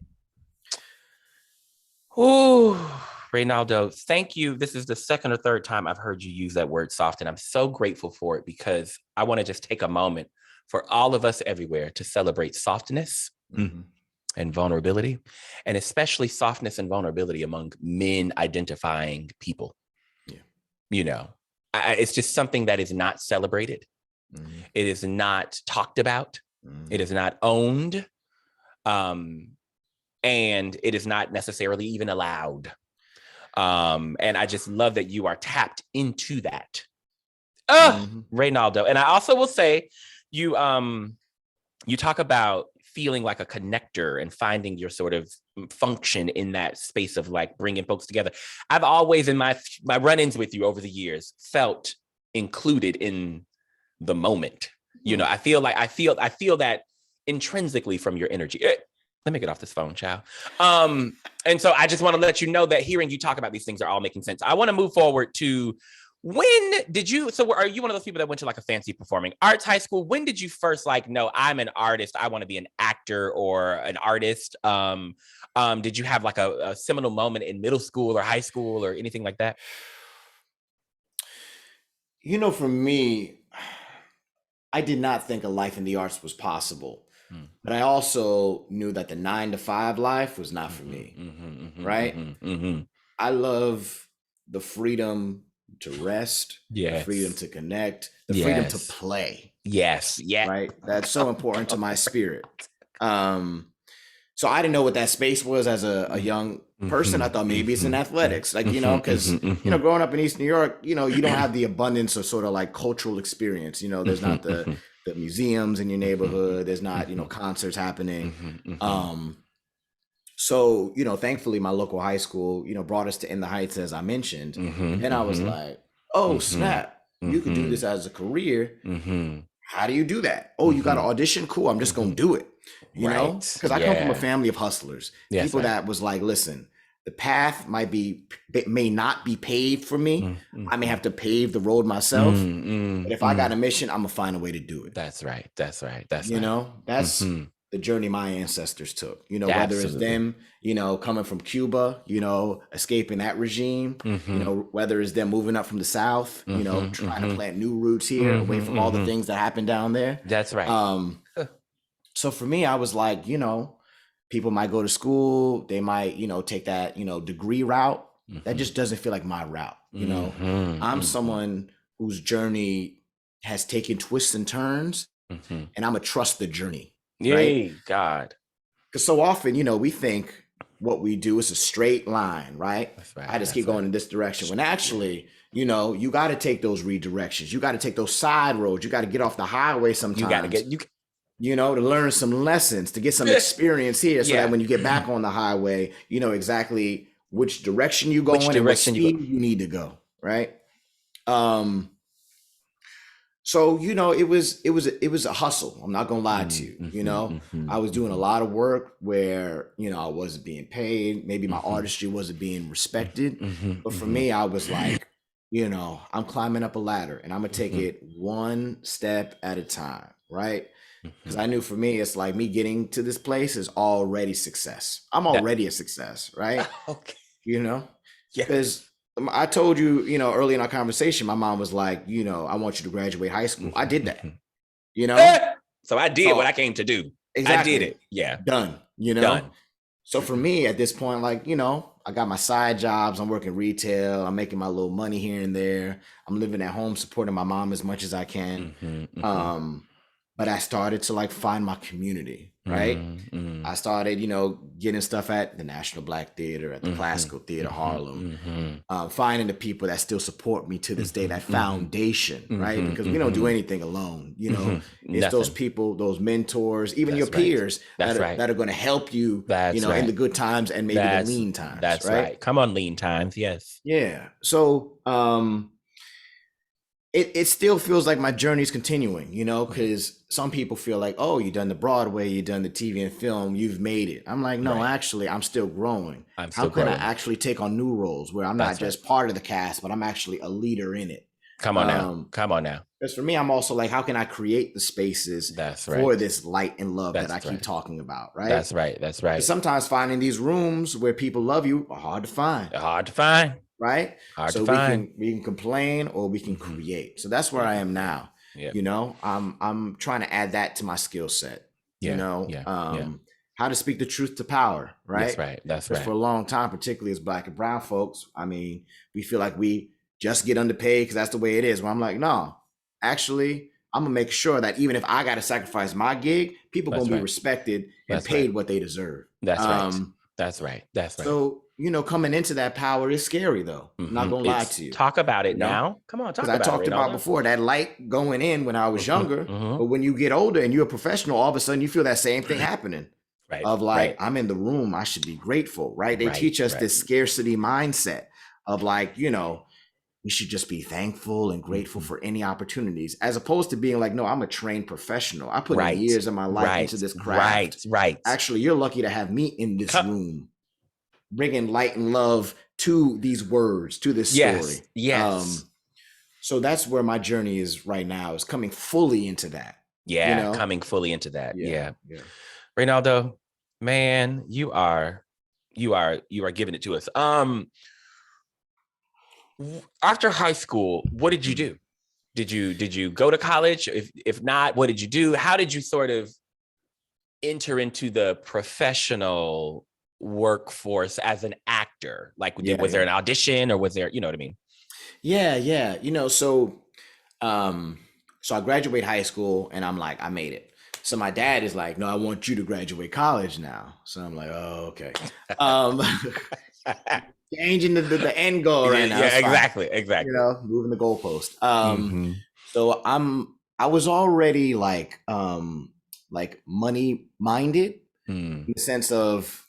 Speaker 1: Oh, Reynaldo, thank you. This is the second or third time I've heard you use that word soft, and I'm so grateful for it because I want to just take a moment for all of us everywhere to celebrate softness and vulnerability, and especially softness and vulnerability among men identifying people. Yeah. It's just something that is not celebrated. It is not talked about. It is not owned. And it is not necessarily even allowed. And I just love that you are tapped into that. Reynaldo. And I also will say, you talk about feeling like a connector and finding your sort of function in that space of like bringing folks together. I've always in my run-ins with you over the years felt included in the moment. You know, I feel that intrinsically from your energy. Let me get off this phone, child. And so I just want to let you know that hearing you talk about these things are all making sense. I want to move forward to are you one of those people that went to like a fancy performing arts high school? When did you first like, no, I'm an artist, I want to be an actor or an artist? Did you have like a seminal moment in middle school or high school or anything like that?
Speaker 2: You know, for me, I did not think a life in the arts was possible. But I also knew that the 9-to-5 life was not for me, right? I love the freedom to rest, the freedom to connect, the freedom to play.
Speaker 1: Yes.
Speaker 2: Right? That's so important to my spirit. So I didn't know what that space was as a young person. I thought maybe it's in athletics, like, you know, because, you know, growing up in East New York, you know, you don't have the abundance of sort of like cultural experience. You know, there's not the museums in your neighborhood. There's not, you know, concerts happening. So, you know, thankfully my local high school, you know, brought us to In the Heights, as I mentioned. And I was like, oh, snap, you could do this as a career. How do you do that? Oh, you got to audition? Cool. I'm just going to do it. You know, because I come from a family of hustlers, people that was like, listen, the path may not be paved for me. I may have to pave the road myself. But if I got a mission, I'm gonna find a way to do it.
Speaker 1: That's right.
Speaker 2: You know, that's the journey my ancestors took. You know, whether it's them, you know, coming from Cuba, you know, escaping that regime, you know, whether it's them moving up from the South, you know, trying to plant new roots here, away from all the things that happened down there.
Speaker 1: That's right.
Speaker 2: So for me, I was like, you know, people might go to school, they might, you know, take that, you know, degree route. That just doesn't feel like my route. You know, I'm someone whose journey has taken twists and turns, and I'm gonna trust the journey.
Speaker 1: Yay,
Speaker 2: right?
Speaker 1: God.
Speaker 2: Because so often, you know, we think what we do is a straight line, right? I just keep going in this direction. When actually, you know, you got to take those redirections. You got to take those side roads. You got to get off the highway sometimes.
Speaker 1: You got to get
Speaker 2: you know, to learn some lessons, to get some experience here, so that when you get back on the highway, you know exactly which direction you're going and what speed you need to go, right? So, you know, it was a hustle. I'm not gonna lie to you. You know, I was doing a lot of work where, you know, I wasn't being paid. Maybe my artistry wasn't being respected. But for me, I was like, you know, I'm climbing up a ladder and I'm gonna take it one step at a time, right? Because I knew for me, it's like me getting to this place is already success. I'm already a success, right?
Speaker 1: Okay.
Speaker 2: You know, because I told you, you know, early in our conversation, my mom was like, you know, I want you to graduate high school. I did that, you know?
Speaker 1: So I did what I came to do. Exactly. I did it. Yeah.
Speaker 2: Done, you know? Done. So for me at this point, like, you know, I got my side jobs. I'm working retail. I'm making my little money here and there. I'm living at home, supporting my mom as much as I can. But I started to like find my community, right? I started, you know, getting stuff at the National Black Theater, at the Classical Theater Harlem, finding the people that still support me to this day, that foundation, right? Because we don't do anything alone, you know. It's those people, those mentors, even your peers that are going to help you, you know, in the good times and maybe the lean times.
Speaker 1: That's right. Come on, lean times, yes.
Speaker 2: Yeah. So it still feels like my journey is continuing, you know, because some people feel like, oh, you've done the Broadway, you've done the TV and film, you've made it. I'm like, no, actually, I'm still growing. How can I actually take on new roles where I'm not just part of the cast, but I'm actually a leader in it?
Speaker 1: Come on now. Come on now.
Speaker 2: Because for me, I'm also like, how can I create the spaces for this light and love that I keep talking about, right?
Speaker 1: That's right. That's right.
Speaker 2: Sometimes finding these rooms where people love you are hard to find.
Speaker 1: Hard to find.
Speaker 2: Right? So we can complain or we can create. So that's where I am now. You know, I'm trying to add that to my skill set. You know, how to speak the truth to power, right? That's right. For a long time, particularly as Black and brown folks, I mean, we feel like we just get underpaid because that's the way it is. Where I'm like, no, actually, I'm gonna make sure that even if I got to sacrifice my gig, people gonna be respected and paid what they deserve.
Speaker 1: That's right. That's right.
Speaker 2: So, coming into that power is scary though. I'm not gonna lie to you.
Speaker 1: Talk about it now. Come on, talk
Speaker 2: Because
Speaker 1: about
Speaker 2: I talked
Speaker 1: it,
Speaker 2: about
Speaker 1: Reynaldo.
Speaker 2: before that light going in when I was younger, but when you get older and you're a professional, all of a sudden you feel that same thing happening.
Speaker 1: Right.
Speaker 2: Of like,
Speaker 1: right.
Speaker 2: I'm in the room, I should be grateful, right? They
Speaker 1: Right,
Speaker 2: teach us
Speaker 1: right.
Speaker 2: this scarcity mindset of like, we should just be thankful and grateful for any opportunities, as opposed to being like, no, I'm a trained professional. I put in years of my life into this craft.
Speaker 1: Right.
Speaker 2: Actually, you're lucky to have me in this room, bringing light and love to these words, to this story.
Speaker 1: Yes.
Speaker 2: So that's where my journey is right now, is coming fully into that.
Speaker 1: Yeah, coming fully into that.
Speaker 2: Yeah.
Speaker 1: Reynaldo, man, you are giving it to us. After high school, what did you do? Did you go to college? If not, what did you do? How did you sort of enter into the professional workforce as an actor? Like, was there an audition, or was there, you know what I mean?
Speaker 2: Yeah. So I graduate high school and I'm like, I made it. So my dad is like, no, I want you to graduate college now. So I'm like, oh, okay. Changing the end goal right now.
Speaker 1: Yeah, exactly.
Speaker 2: Moving the goalpost. So I was already like money minded, in the sense of,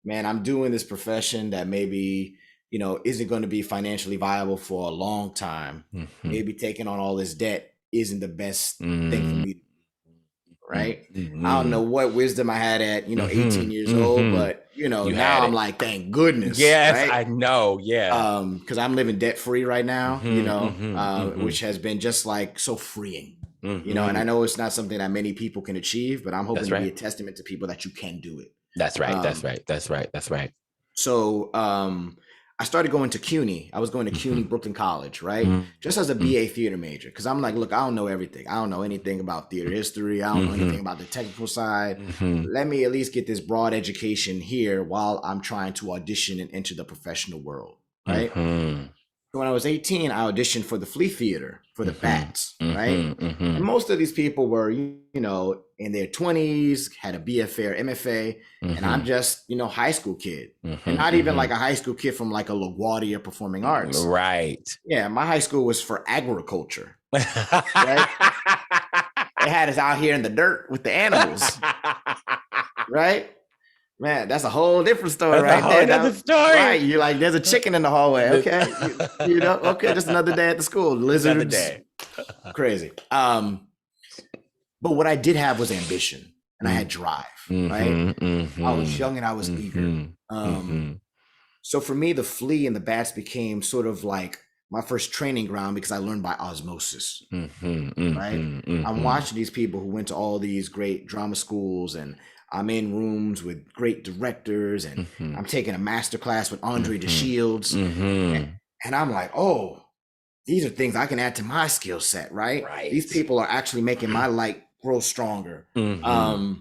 Speaker 2: man, I'm doing this profession that maybe, isn't going to be financially viable for a long time. Maybe taking on all this debt isn't the best thing for me. Right. I don't know what wisdom I had at, 18 years old, but now I'm like, thank goodness.
Speaker 1: Yes,
Speaker 2: right?
Speaker 1: I know. Yeah.
Speaker 2: Because I'm living debt free right now, which has been just like so freeing, and I know it's not something that many people can achieve, but I'm hoping to be a testament to people that you can do it.
Speaker 1: That's right.
Speaker 2: So I started going to CUNY. I was going to CUNY Brooklyn College, right? Just as a BA theater major. Because I'm like, look, I don't know everything. I don't know anything about theater history. I don't know anything about the technical side. Let me at least get this broad education here while I'm trying to audition and enter the professional world, right? So when I was 18, I auditioned for the Flea Theater, for the Bats, right? And most of these people were, in their 20s, had a BFA or MFA, and I'm just, high school kid. And not even like a high school kid from like a LaGuardia Performing Arts.
Speaker 1: Right.
Speaker 2: Yeah, my high school was for agriculture. Right? They had us out here in the dirt with the animals. Right? Man, that's a whole different story. That's right there.
Speaker 1: Another story.
Speaker 2: Right. You're like, there's a chicken in the hallway. Okay. Okay, just another day at the school. Lizards. Another day. Crazy. But what I did have was ambition, and I had drive. Right. I was young and I was eager. So for me, the Flea and the Bats became sort of like my first training ground, because I learned by osmosis. Right. I'm watching these people who went to all these great drama schools, and I'm in rooms with great directors, and I'm taking a master class with Andre DeShields. And I'm like, oh, these are things I can add to my skill set, right? These people are actually making my light grow stronger. So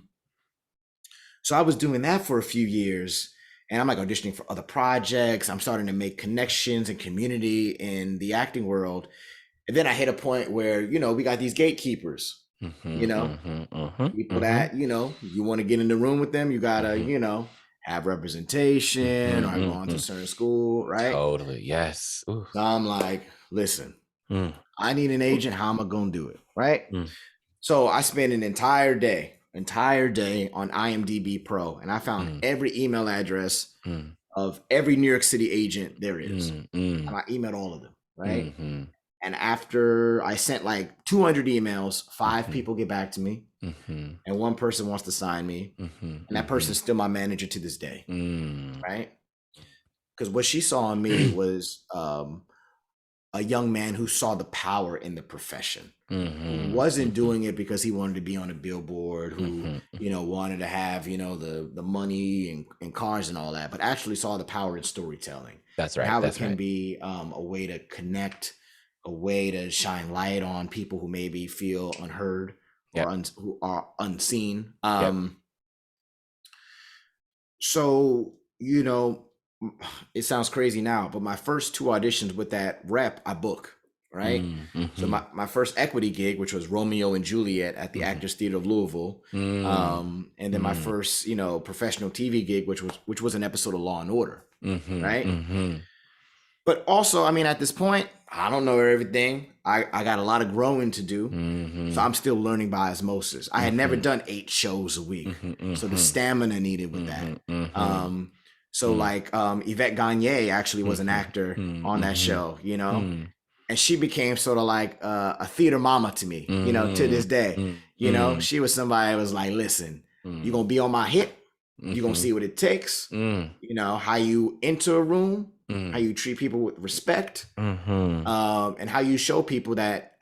Speaker 2: I was doing that for a few years, and I'm like auditioning for other projects. I'm starting to make connections and community in the acting world. And then I hit a point where, we got these gatekeepers. People that, you want to get in the room with them, you gotta, have representation, or go on to a certain school, right?
Speaker 1: Totally, yes.
Speaker 2: So I'm like, listen, I need an agent. How am I gonna do it, right? So I spent an entire day on IMDb Pro, and I found every email address of every New York City agent there is, and I emailed all of them, right? And after I sent like 200 emails, 5 people get back to me, and one person wants to sign me, and that person's still my manager to this day, right? Because what she saw in me was a young man who saw the power in the profession, who wasn't doing it because he wanted to be on a billboard, who wanted to have the money and cars and all that, but actually saw the power in storytelling.
Speaker 1: That's right.
Speaker 2: How it can be a way to connect, a way to shine light on people who maybe feel unheard or who are unseen. So, it sounds crazy now, but my first 2 auditions with that rep, I book, right? So my first equity gig, which was Romeo and Juliet at the Actors Theater of Louisville, and then my first, professional TV gig, which was an episode of Law and Order, right? But also, I mean, at this point, I don't know everything. I got a lot of growing to do, so I'm still learning by osmosis. I had never done 8 shows a week, so the stamina needed with that. So like Yvette Gagne actually was an actor on that show, and she became sort of like a theater mama to me, to this day. She was somebody that was like, listen, you're going to be on my hip. You're going to see what it takes. How you enter a room, how you treat people with respect, and how you show people that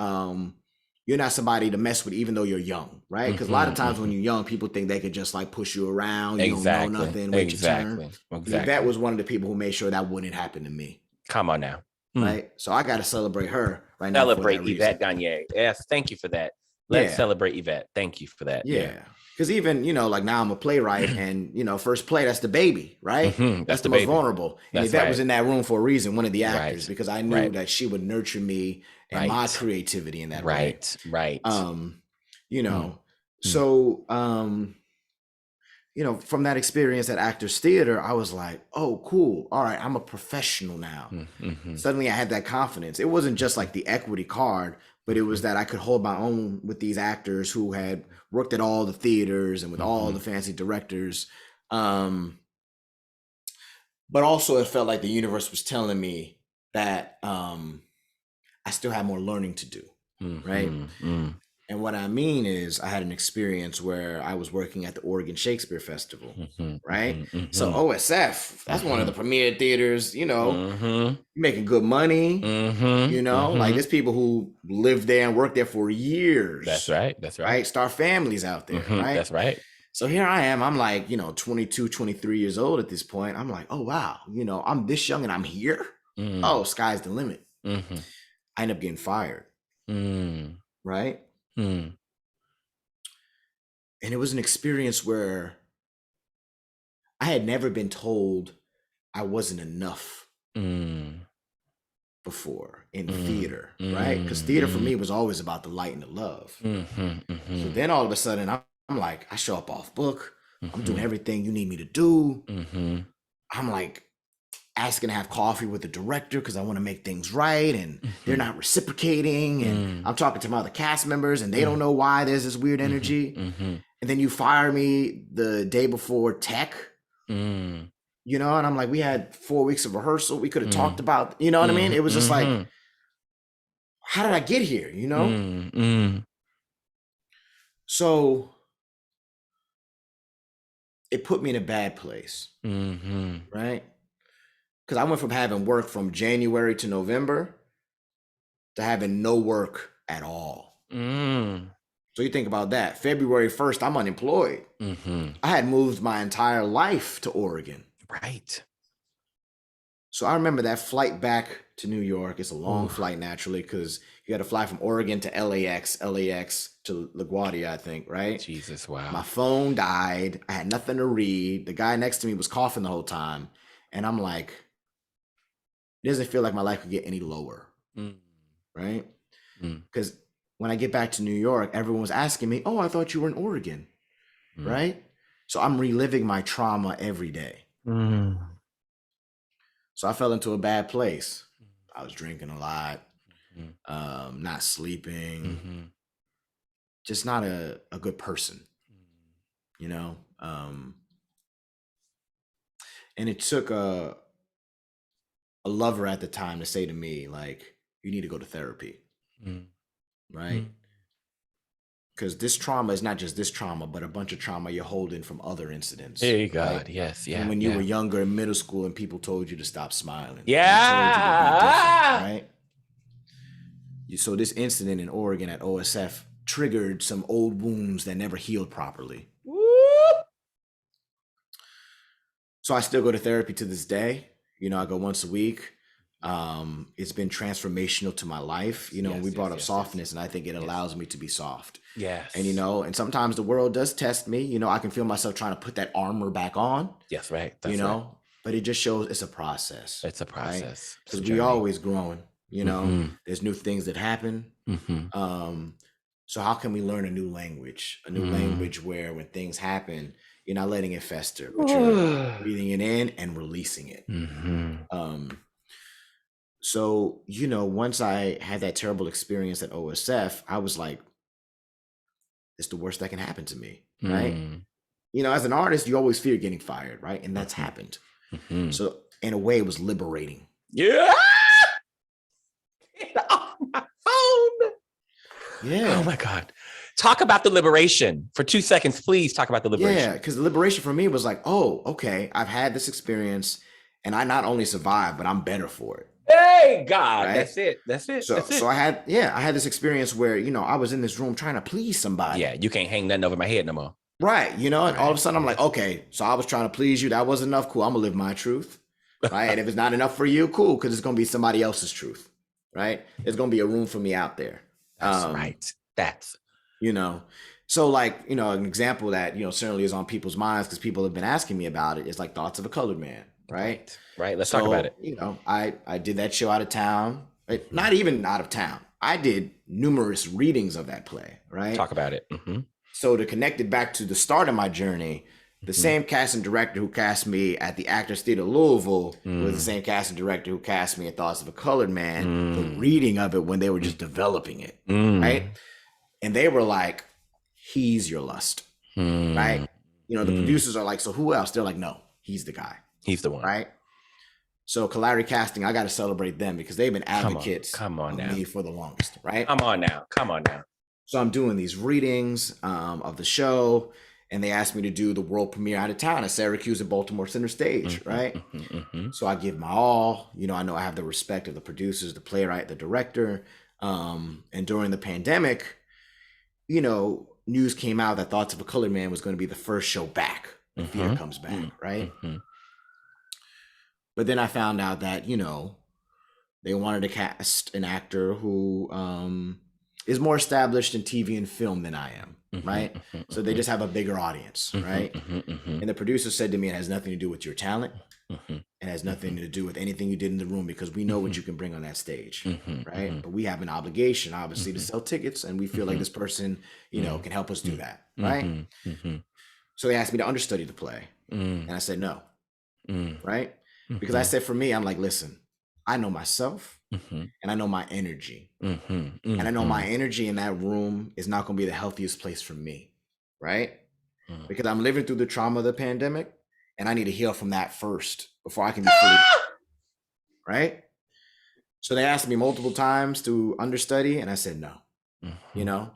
Speaker 2: you're not somebody to mess with, even though you're young, right? Because a lot of times when you're young, people think they could just like push you around. You don't know nothing, wait your turn. Yvette was one of the people who made sure that wouldn't happen to me.
Speaker 1: Come on now.
Speaker 2: Right? So I got to celebrate her right now.
Speaker 1: Celebrate Yvette Gagne. Yes, thank you for that. Let's celebrate Yvette. Thank you for that.
Speaker 2: Yeah. Because even, like now I'm a playwright and, first play, that's the baby, right? That's the most vulnerable. And Yvette was in that room for a reason, one of the actors, because I knew that she would nurture me and my creativity in that way.
Speaker 1: Right.
Speaker 2: So, from that experience at Actors Theater, I was like, oh, cool. All right, I'm a professional now. Suddenly I had that confidence. It wasn't just like the equity card, but it was that I could hold my own with these actors who had worked at all the theaters and with all the fancy directors. But also it felt like the universe was telling me that I still had more learning to do, right? And what I mean is I had an experience where I was working at the Oregon Shakespeare Festival, right? So OSF, that's one of the premier theaters, making good money, like there's people who live there and work there for years.
Speaker 1: That's right.
Speaker 2: Start families out there, right?
Speaker 1: That's right.
Speaker 2: So here I am, I'm like, 22, 23 years old at this point. I'm like, oh, wow, I'm this young and I'm here. Oh, sky's the limit. I end up getting fired, right? And it was an experience where I had never been told I wasn't enough before in theater, right? Because theater for me was always about the light and the love. So then all of a sudden, I'm like, I show up off book. I'm doing everything you need me to do. I'm like asking to have coffee with the director because I want to make things right, and they're not reciprocating, and I'm talking to my other cast members and they don't know why there's this weird energy. And then you fire me the day before tech, and I'm like, we had 4 weeks of rehearsal, we could have talked about, what I mean? It was just like, how did I get here, So it put me in a bad place, right? Because I went from having work from January to November to having no work at all. So you think about that. February 1st, I'm unemployed. I had moved my entire life to Oregon.
Speaker 1: Right.
Speaker 2: So I remember that flight back to New York. It's a long flight, naturally, because you got to fly from Oregon to LAX to LaGuardia, I think, right?
Speaker 1: Jesus, wow.
Speaker 2: My phone died. I had nothing to read. The guy next to me was coughing the whole time. And I'm like, it doesn't feel like my life could get any lower, right? Because when I get back to New York, everyone was asking me, oh, I thought you were in Oregon, right? So I'm reliving my trauma every day. So I fell into a bad place. I was drinking a lot, not sleeping, just not a good person, and it took a lover at the time to say to me, like, you need to go to therapy, right? Because this trauma is not just this trauma, but a bunch of trauma you're holding from other incidents.
Speaker 1: Hey, God,
Speaker 2: right?
Speaker 1: yes, yeah.
Speaker 2: And when you were younger in middle school and people told you to stop smiling.
Speaker 1: Yeah.
Speaker 2: Right? So this incident in Oregon at OSF triggered some old wounds that never healed properly. So I still go to therapy to this day. I go once a week. It's been transformational to my life. We brought up softness, and I think it allows me to be soft.
Speaker 1: Yes.
Speaker 2: And, and sometimes the world does test me. I can feel myself trying to put that armor back on.
Speaker 1: Yes, right. That's right.
Speaker 2: But it just shows it's a process.
Speaker 1: It's a process.
Speaker 2: Because we're always growing. You know, there's new things that happen. So how can we learn a new language where when things happen, you're not letting it fester, but you're breathing it in and releasing it. So, you know, once I had that terrible experience at OSF, I was like, it's the worst that can happen to me, right? You know, as an artist, you always fear getting fired, right? And that's happened. So in a way, it was liberating.
Speaker 1: Yeah. Get off my phone.
Speaker 2: Yeah.
Speaker 1: Oh my God. Talk about the liberation for 2 seconds, please. Talk about the liberation.
Speaker 2: Yeah, because the liberation for me was like, oh, okay, I've had this experience and I not only survived, but I'm better for it.
Speaker 1: Hey, God,
Speaker 2: right?
Speaker 1: That's it.
Speaker 2: So I had this experience where, you know, I was in this room trying to please somebody.
Speaker 1: Yeah, you can't hang nothing over my head no more.
Speaker 2: Right. You know, and all of a sudden I'm like, okay, so I was trying to please you. That wasn't enough. Cool. I'm gonna live my truth. Right. And if it's not enough for you, cool, because it's gonna be somebody else's truth. Right. There's gonna be a room for me out there.
Speaker 1: That's right. That's,
Speaker 2: you know, so like, you know, an example that, you know, certainly is on people's minds because people have been asking me about it is like Thoughts of a Colored Man. Right.
Speaker 1: Let's talk about it.
Speaker 2: You know, I did that show out of town, not even out of town. I did numerous readings of that play. Right.
Speaker 1: Talk about it.
Speaker 2: So to connect it back to the start of my journey, the same cast and director who cast me at the Actors Theater Louisville was the same cast and director who cast me at Thoughts of a Colored Man, the reading of it when they were just developing it. Right. And they were like, he's your lust. Right. You know, the producers are like, so who else? They're like, no, he's the guy.
Speaker 1: He's the one.
Speaker 2: Right. So Kalari Casting, I got to celebrate them because they've been advocates
Speaker 1: of
Speaker 2: me for the longest. Right.
Speaker 1: Come on now.
Speaker 2: So I'm doing these readings of the show, and they asked me to do the world premiere out of town at Syracuse at Baltimore Center Stage, right? So I give my all. You know I have the respect of the producers, the playwright, the director. And during the pandemic, you know, news came out that Thoughts of a Colored Man was going to be the first show back when theater comes back, right? But then I found out that, you know, they wanted to cast an actor who is more established in TV and film than I am, right? So they just have a bigger audience, right? And the producer said to me, it has nothing to do with your talent. It has nothing to do with anything you did in the room because we know what you can bring on that stage, right? But we have an obligation, obviously, to sell tickets, and we feel like this person, you know, can help us do that, right? So they asked me to understudy the play, and I said no, right? Because I said for me, I'm like, listen, I know myself and I know my energy. And I know my energy in that room is not going to be the healthiest place for me, right? Because I'm living through the trauma of the pandemic and I need to heal from that first before I can be fully, right? So they asked me multiple times to understudy and I said no. You know,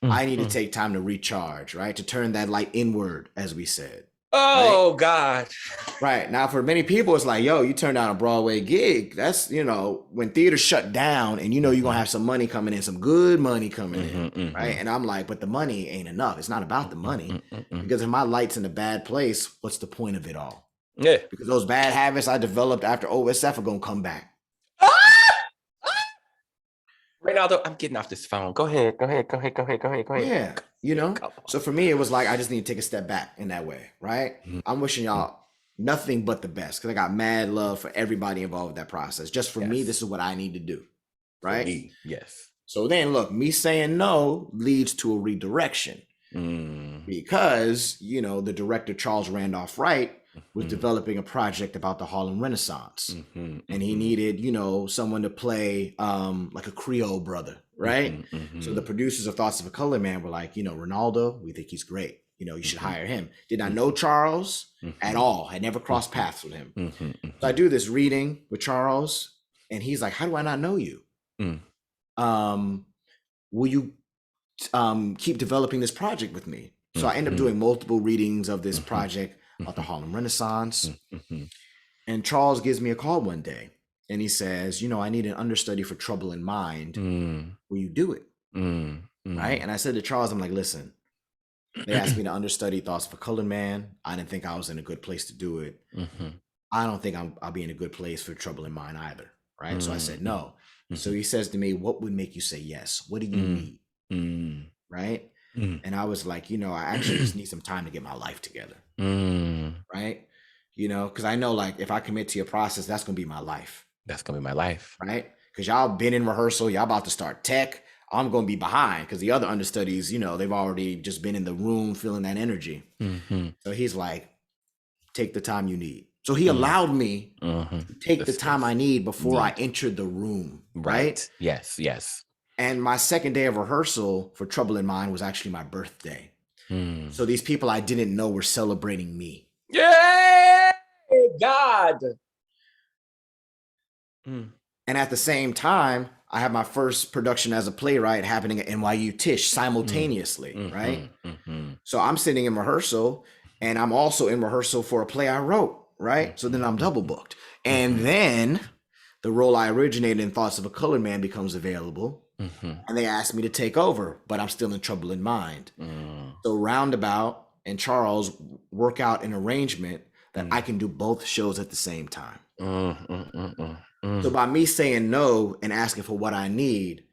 Speaker 2: I need to take time to recharge, right? To turn that light inward, as we said.
Speaker 1: Oh, right? God.
Speaker 2: Right. Now, for many people, it's like, yo, you turn down a Broadway gig. That's, you know, when theaters shut down and you know you're going to have some money coming in, some good money coming in, right? And I'm like, but the money ain't enough. It's not about the money. Because if my light's in a bad place, what's the point of it all?
Speaker 1: Yeah. Because
Speaker 2: those bad habits I developed after OSF are going to come back.
Speaker 1: Reynaldo, I'm getting off this phone. Go ahead.
Speaker 2: Yeah, you know? So for me, it was like, I just need to take a step back in that way, right? I'm wishing y'all nothing but the best because I got mad love for everybody involved with that process. Just for me, this is what I need to do, right?
Speaker 1: For me, yes.
Speaker 2: So then, look, me saying no leads to a redirection because, you know, the director, Charles Randolph Wright, was developing a project about the Harlem Renaissance. And he needed, you know, someone to play like a Creole brother, right? So the producers of Thoughts of a Colored Man were like, you know, Reynaldo, we think he's great. You know, you should hire him. Did not know Charles at all. Had never crossed paths with him. So I do this reading with Charles and he's like, how do I not know you? Will you keep developing this project with me? So I end up doing multiple readings of this project about the Harlem Renaissance. And Charles gives me a call one day and he says, you know, I need an understudy for Trouble in Mind. Will you do it? Right? And I said to Charles, I'm like, listen, they asked me to understudy Thoughts of a Colored Man. I didn't think I was in a good place to do it. I don't think I'll be in a good place for Trouble in Mind either. Right? So I said no. So he says to me, what would make you say yes? What do you need? Right? And I was like, you know, I actually just need some time to get my life together. Right? You know, because I know like if I commit to your process, that's going to be my life.
Speaker 1: That's going to be my life.
Speaker 2: Right? because y'all been in rehearsal, y'all about to start tech. I'm going to be behind because the other understudies, you know, they've already just been in the room feeling that energy. So he's like, take the time you need. So he allowed me to take the time I need before I entered the room. Right?
Speaker 1: Yes. Yes.
Speaker 2: And my second day of rehearsal for Trouble in Mind was actually my birthday. So these people I didn't know were celebrating me.
Speaker 1: Yay! God.
Speaker 2: And at the same time, I have my first production as a playwright happening at NYU Tisch simultaneously, right? So I'm sitting in rehearsal, and I'm also in rehearsal for a play I wrote, right? So then I'm double booked. And then the role I originated in Thoughts of a Colored Man becomes available, and they asked me to take over, but I'm still in Trouble in Mind. So Roundabout and Charles work out an arrangement that I can do both shows at the same time. So by me saying no and asking for what I need,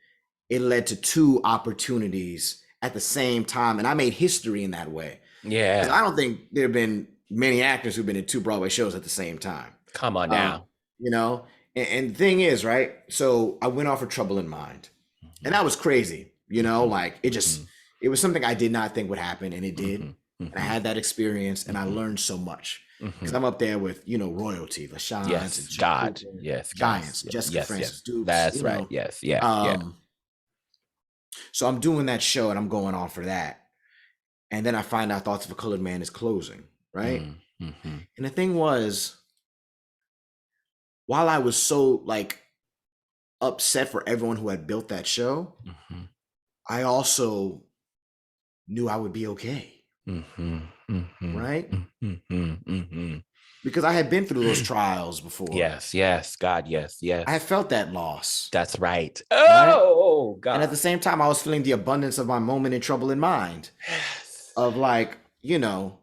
Speaker 2: it led to 2 opportunities at the same time. And I made history in that way.
Speaker 1: Yeah.
Speaker 2: 'Cause I don't think there have been many actors who've been in 2 Broadway shows at the same time.
Speaker 1: Come on now.
Speaker 2: You know, and the thing is, right? So I went off for Trouble in Mind. And that was crazy. You know, like it was something I did not think would happen. And it did. And I had that experience and I learned so much. Because I'm up there with, you know, royalty, LaShawn,
Speaker 1: Yes, God,
Speaker 2: yes, Giants, Jessica Francis Dukes.
Speaker 1: That's right. Know. Yes, yeah.
Speaker 2: So I'm doing that show and I'm going on for that. And then I find out Thoughts of a Colored Man is closing, right? And the thing was, while I was so like upset for everyone who had built that show, I also knew I would be okay. Right? Because I had been through those trials before.
Speaker 1: Yes, God, yes.
Speaker 2: I had felt that loss.
Speaker 1: That's right. Oh, God.
Speaker 2: And at the same time, I was feeling the abundance of my moment in Trouble in Mind. Of like, you know,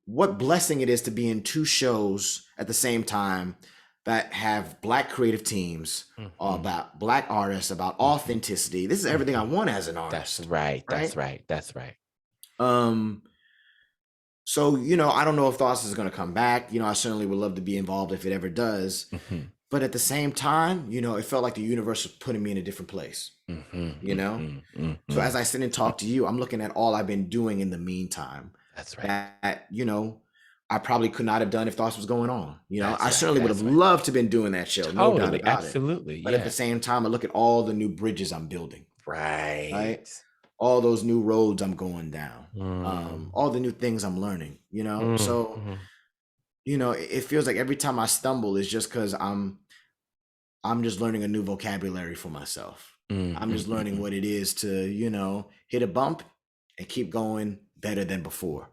Speaker 2: what blessing it is to be in 2 shows at the same time that have Black creative teams, about Black artists, about authenticity. This is everything I want as an artist.
Speaker 1: That's right. That's right.
Speaker 2: So, you know, I don't know if Thoughts is going to come back. You know, I certainly would love to be involved if it ever does. But at the same time, you know, it felt like the universe was putting me in a different place, you know? So as I sit and talk to you, I'm looking at all I've been doing in the meantime.
Speaker 1: That's right.
Speaker 2: That, you know, I probably could not have done if Thoughts was going on. You know, I certainly would have loved to have been doing that show.
Speaker 1: Totally,
Speaker 2: no doubt about
Speaker 1: absolutely.
Speaker 2: it. But at the same time, I look at all the new bridges I'm building.
Speaker 1: Right.
Speaker 2: All those new roads I'm going down, all the new things I'm learning, you know? So, you know, it feels like every time I stumble is just because I'm just learning a new vocabulary for myself. I'm just learning what it is to, you know, hit a bump and keep going better than before.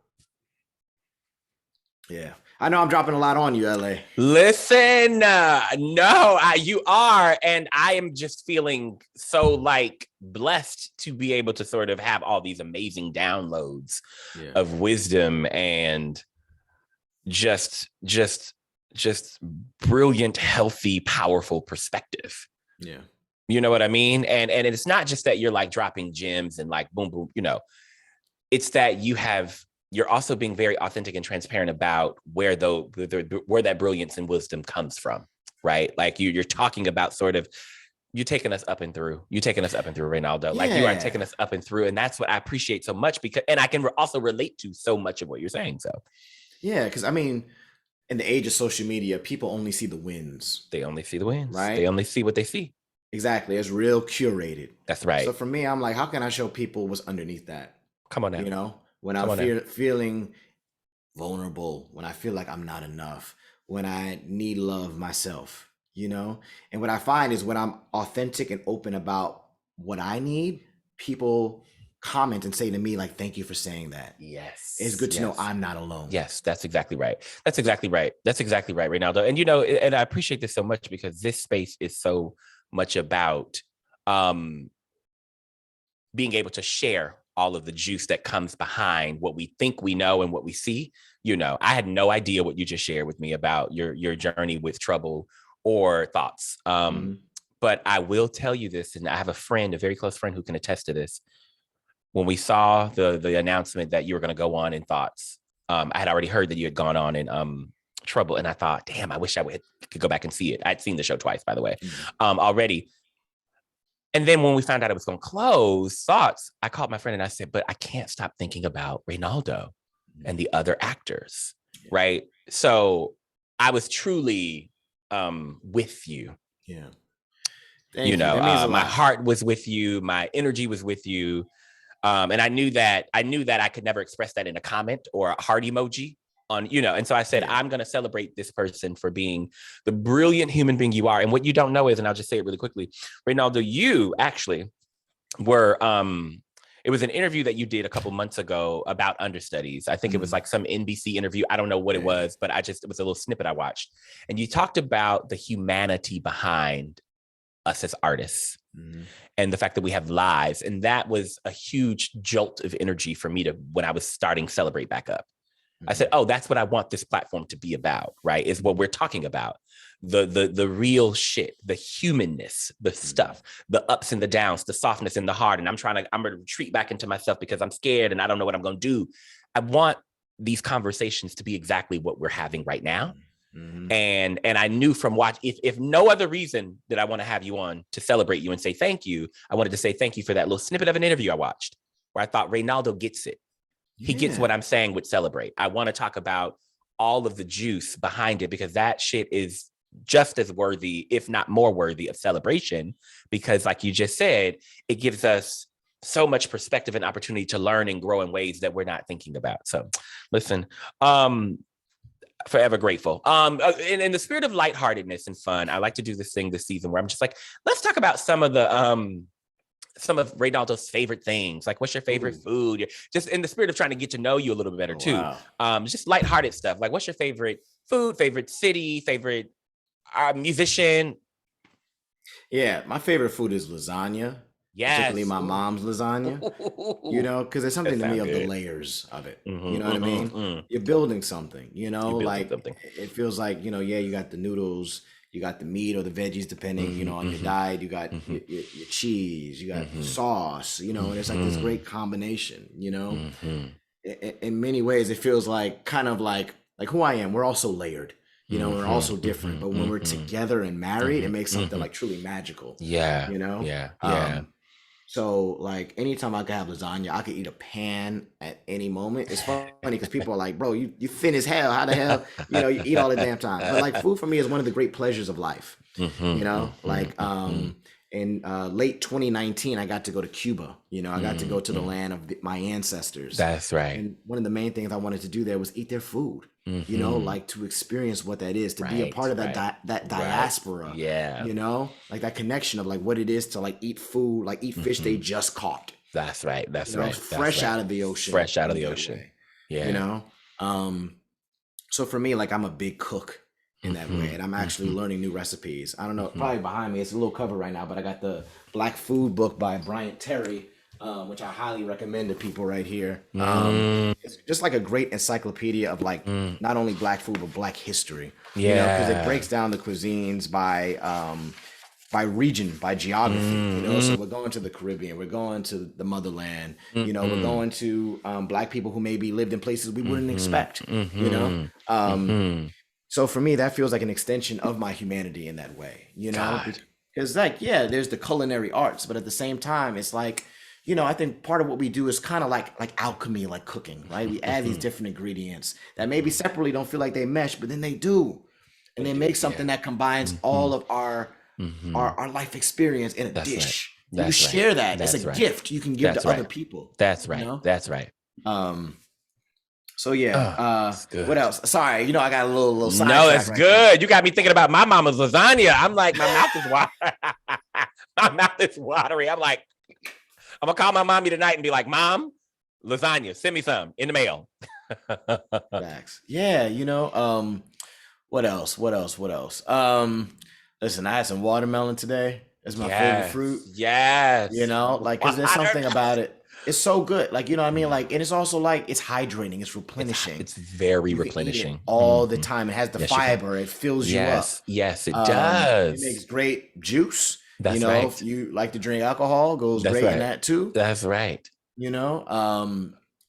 Speaker 2: Yeah. I know I'm dropping a lot on you, LA.
Speaker 1: Listen, no, you are. And I am just feeling so like blessed to be able to sort of have all these amazing downloads of wisdom and just brilliant, healthy, powerful perspective.
Speaker 2: Yeah.
Speaker 1: You know what I mean? And it's not just that you're like dropping gems and like boom, boom, you know, it's that you're also being very authentic and transparent about where that brilliance and wisdom comes from, right? Like you're talking about sort of, you're taking us up and through. You're taking us up and through, Reynaldo. Like you are taking us up and through. And that's what I appreciate so much and I can also relate to so much of what you're saying. So.
Speaker 2: Yeah, because I mean, in the age of social media, people only see the wins.
Speaker 1: They only see the wins.
Speaker 2: Right?
Speaker 1: They only see what they see.
Speaker 2: Exactly. It's real curated.
Speaker 1: That's right.
Speaker 2: So for me, I'm like, how can I show people what's underneath that?
Speaker 1: Come on now.
Speaker 2: You know, when I'm feeling vulnerable, when I feel like I'm not enough, when I need love myself, you know? And what I find is when I'm authentic and open about what I need, people comment and say to me like, thank you for saying that.
Speaker 1: Yes.
Speaker 2: It's good to know I'm not alone.
Speaker 1: Yes, that's exactly right. That's exactly right, Reynaldo. And, you know, and I appreciate this so much because this space is so much about being able to share all of the juice that comes behind what we think we know and what we see. You know, I had no idea what you just shared with me about your journey with Trouble or Thoughts. But I will tell you this, and I have a friend, a very close friend who can attest to this. When we saw the announcement that you were going to go on in Thoughts, I had already heard that you had gone on in trouble. And I thought, damn, I wish could go back and see it. I'd seen the show twice, by the way, already. And then when we found out it was going to close, Thoughts, I called my friend and I said, but I can't stop thinking about Reynaldo and the other actors, right? So I was truly with you.
Speaker 2: Yeah.
Speaker 1: My heart was with you. My energy was with you. And I knew that I could never express that in a comment or a heart emoji on, and so I said, I'm going to celebrate this person for being the brilliant human being you are. And what you don't know is, and I'll just say it really quickly, Reynaldo, you actually were, it was an interview that you did a couple months ago about understudies. I think it was like some NBC interview. I don't know what it was, but it was a little snippet I watched. And you talked about the humanity behind us as artists and the fact that we have lives. And that was a huge jolt of energy for me when I was starting Celebrate back up. I said, oh, that's what I want this platform to be about, right? Is what we're talking about. The real shit, the humanness, the stuff, the ups and the downs, the softness and the heart. And I'm going to retreat back into myself because I'm scared and I don't know what I'm going to do. I want these conversations to be exactly what we're having right now. And I knew from if no other reason that I want to have you on to celebrate you and say thank you, I wanted to say thank you for that little snippet of an interview I watched where I thought Reynaldo gets it. He gets what I'm saying with Celebrate. I want to talk about all of the juice behind it because that shit is just as worthy, if not more worthy of celebration, because like you just said, it gives us so much perspective and opportunity to learn and grow in ways that we're not thinking about. So listen, forever grateful. In the spirit of lightheartedness and fun, I like to do this thing this season where I'm just like, let's talk about some of Reynaldo's favorite things. Like, what's your favorite food? Just in the spirit of trying to get to know you a little bit better too. Wow. Just lighthearted stuff. Like, what's your favorite food, favorite city, favorite musician?
Speaker 2: Yeah, my favorite food is lasagna. Yes. Particularly my mom's lasagna, because there's something to me of the layers of it. You know what I mean? You're building something, it feels like, you got the noodles, you got the meat or the veggies, depending, on your diet, you got your cheese, you got sauce, and it's like this great combination, in many ways, it feels like kind of like who I am. We're also layered. We're also different, but when we're together and married, it makes something like truly magical.
Speaker 1: Yeah. Yeah.
Speaker 2: So like anytime I can have lasagna, I could eat a pan at any moment. It's funny because people are like, bro, you thin as hell. How the hell, you eat all the damn time. But like food for me is one of the great pleasures of life. In late 2019, I got to go to Cuba. I got to go to the land of my ancestors.
Speaker 1: That's right.
Speaker 2: And one of the main things I wanted to do there was eat their food. Like to experience what that is, to be a part of that diaspora. Yeah. Like that connection of like what it is to like eat food, like eat fish they just caught.
Speaker 1: That's right. That's right.
Speaker 2: Fresh out of the ocean.
Speaker 1: Fresh out of the ocean.
Speaker 2: Yeah. So for me, like I'm a big cook in that way, and I'm actually learning new recipes. I don't know, probably behind me, it's a little cover right now, but I got the Black Food book by Bryant Terry, which I highly recommend to people right here. It's just like a great encyclopedia of like not only Black food but Black history. Because it breaks down the cuisines by region, by geography. So we're going to the Caribbean, we're going to the motherland. We're going to Black people who maybe lived in places we wouldn't expect. So for me, that feels like an extension of my humanity in that way. Because like there's the culinary arts, but at the same time, it's like. I think part of what we do is kind of like alchemy, like cooking, right? We add these different ingredients that maybe separately don't feel like they mesh, but then they do. And they make something that combines all of our life experience in a dish. Right. You share that. That's a gift you can give to other people.
Speaker 1: That's right. That's right.
Speaker 2: So what else? Sorry, I got a little side.
Speaker 1: No, it's good. There. You got me thinking about my mama's lasagna. I'm like, my mouth is watering. My mouth is watery. I'm like, I'm gonna call my mommy tonight and be like, Mom, lasagna, send me some in the mail.
Speaker 2: Facts. Yeah, what else? Listen, I had some watermelon today. It's my favorite fruit.
Speaker 1: Yes.
Speaker 2: Because there's something about it. It's so good. Like, you know what I mean? Like, and it's also like, it's hydrating. It's replenishing.
Speaker 1: It's very replenishing.
Speaker 2: All the time. It has the fiber. It fills you up.
Speaker 1: Yes, it does.
Speaker 2: It makes great juice.
Speaker 1: That's right.
Speaker 2: If you like to drink alcohol, goes great in that too.
Speaker 1: That's right.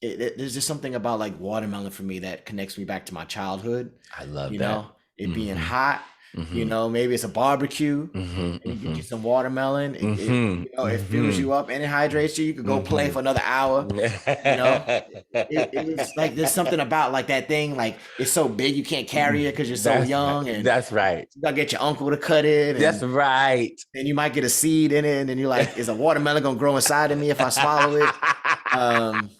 Speaker 2: there's just something about like watermelon for me that connects me back to my childhood.
Speaker 1: I love
Speaker 2: You
Speaker 1: that.
Speaker 2: know, it being
Speaker 1: Mm-hmm.
Speaker 2: hot. You
Speaker 1: Mm-hmm.
Speaker 2: know, maybe it's a barbecue,
Speaker 1: Mm-hmm.
Speaker 2: and you get
Speaker 1: Mm-hmm.
Speaker 2: you some watermelon. It
Speaker 1: Mm-hmm.
Speaker 2: you know, it fills
Speaker 1: Mm-hmm.
Speaker 2: you up and it hydrates you. You could go play
Speaker 1: Mm-hmm.
Speaker 2: for another hour. You know, it's like there's something about like that thing. Like it's so big you can't carry it because you're so
Speaker 1: That's right.
Speaker 2: young, and
Speaker 1: That's right.
Speaker 2: you gotta get your uncle to cut it,
Speaker 1: That's
Speaker 2: and
Speaker 1: right.
Speaker 2: then you might get a seed in it, and then you're like, is a watermelon gonna grow inside of me if I swallow it? Um,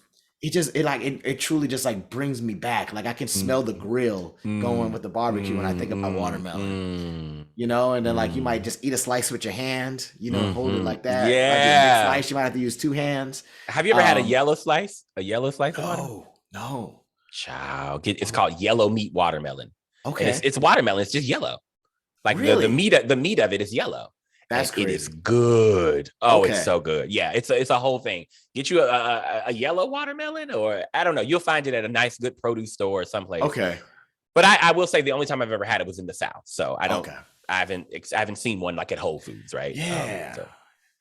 Speaker 2: it truly just like brings me back. Like I can smell the
Speaker 1: Mm,
Speaker 2: grill going
Speaker 1: mm,
Speaker 2: with the barbecue when I think about
Speaker 1: mm,
Speaker 2: watermelon.
Speaker 1: mm,
Speaker 2: You know, and then like you might
Speaker 1: mm,
Speaker 2: just eat a slice with your hand, you know, hold it
Speaker 1: mm-hmm.
Speaker 2: like that. Might be a big
Speaker 1: Yeah.
Speaker 2: slice, you might have to use two hands.
Speaker 1: Have you ever had a
Speaker 2: Um,
Speaker 1: yellow slice? A yellow slice of watermelon?
Speaker 2: no.
Speaker 1: Child, it's
Speaker 2: Oh,
Speaker 1: called yellow meat watermelon, and
Speaker 2: okay.
Speaker 1: it's watermelon. It's just yellow. Like
Speaker 2: Really?
Speaker 1: the meat of it is yellow, and
Speaker 2: That's
Speaker 1: it is
Speaker 2: crazy.
Speaker 1: good. Oh, it's
Speaker 2: Okay.
Speaker 1: so good. Yeah, it's a whole thing. Get you a yellow watermelon, or I don't know. You'll find it at a nice, good produce store or someplace.
Speaker 2: Okay.
Speaker 1: But I will say the only time I've ever had it was in the South, so
Speaker 2: Okay.
Speaker 1: I haven't seen one like at Whole Foods, right?
Speaker 2: Yeah.
Speaker 1: So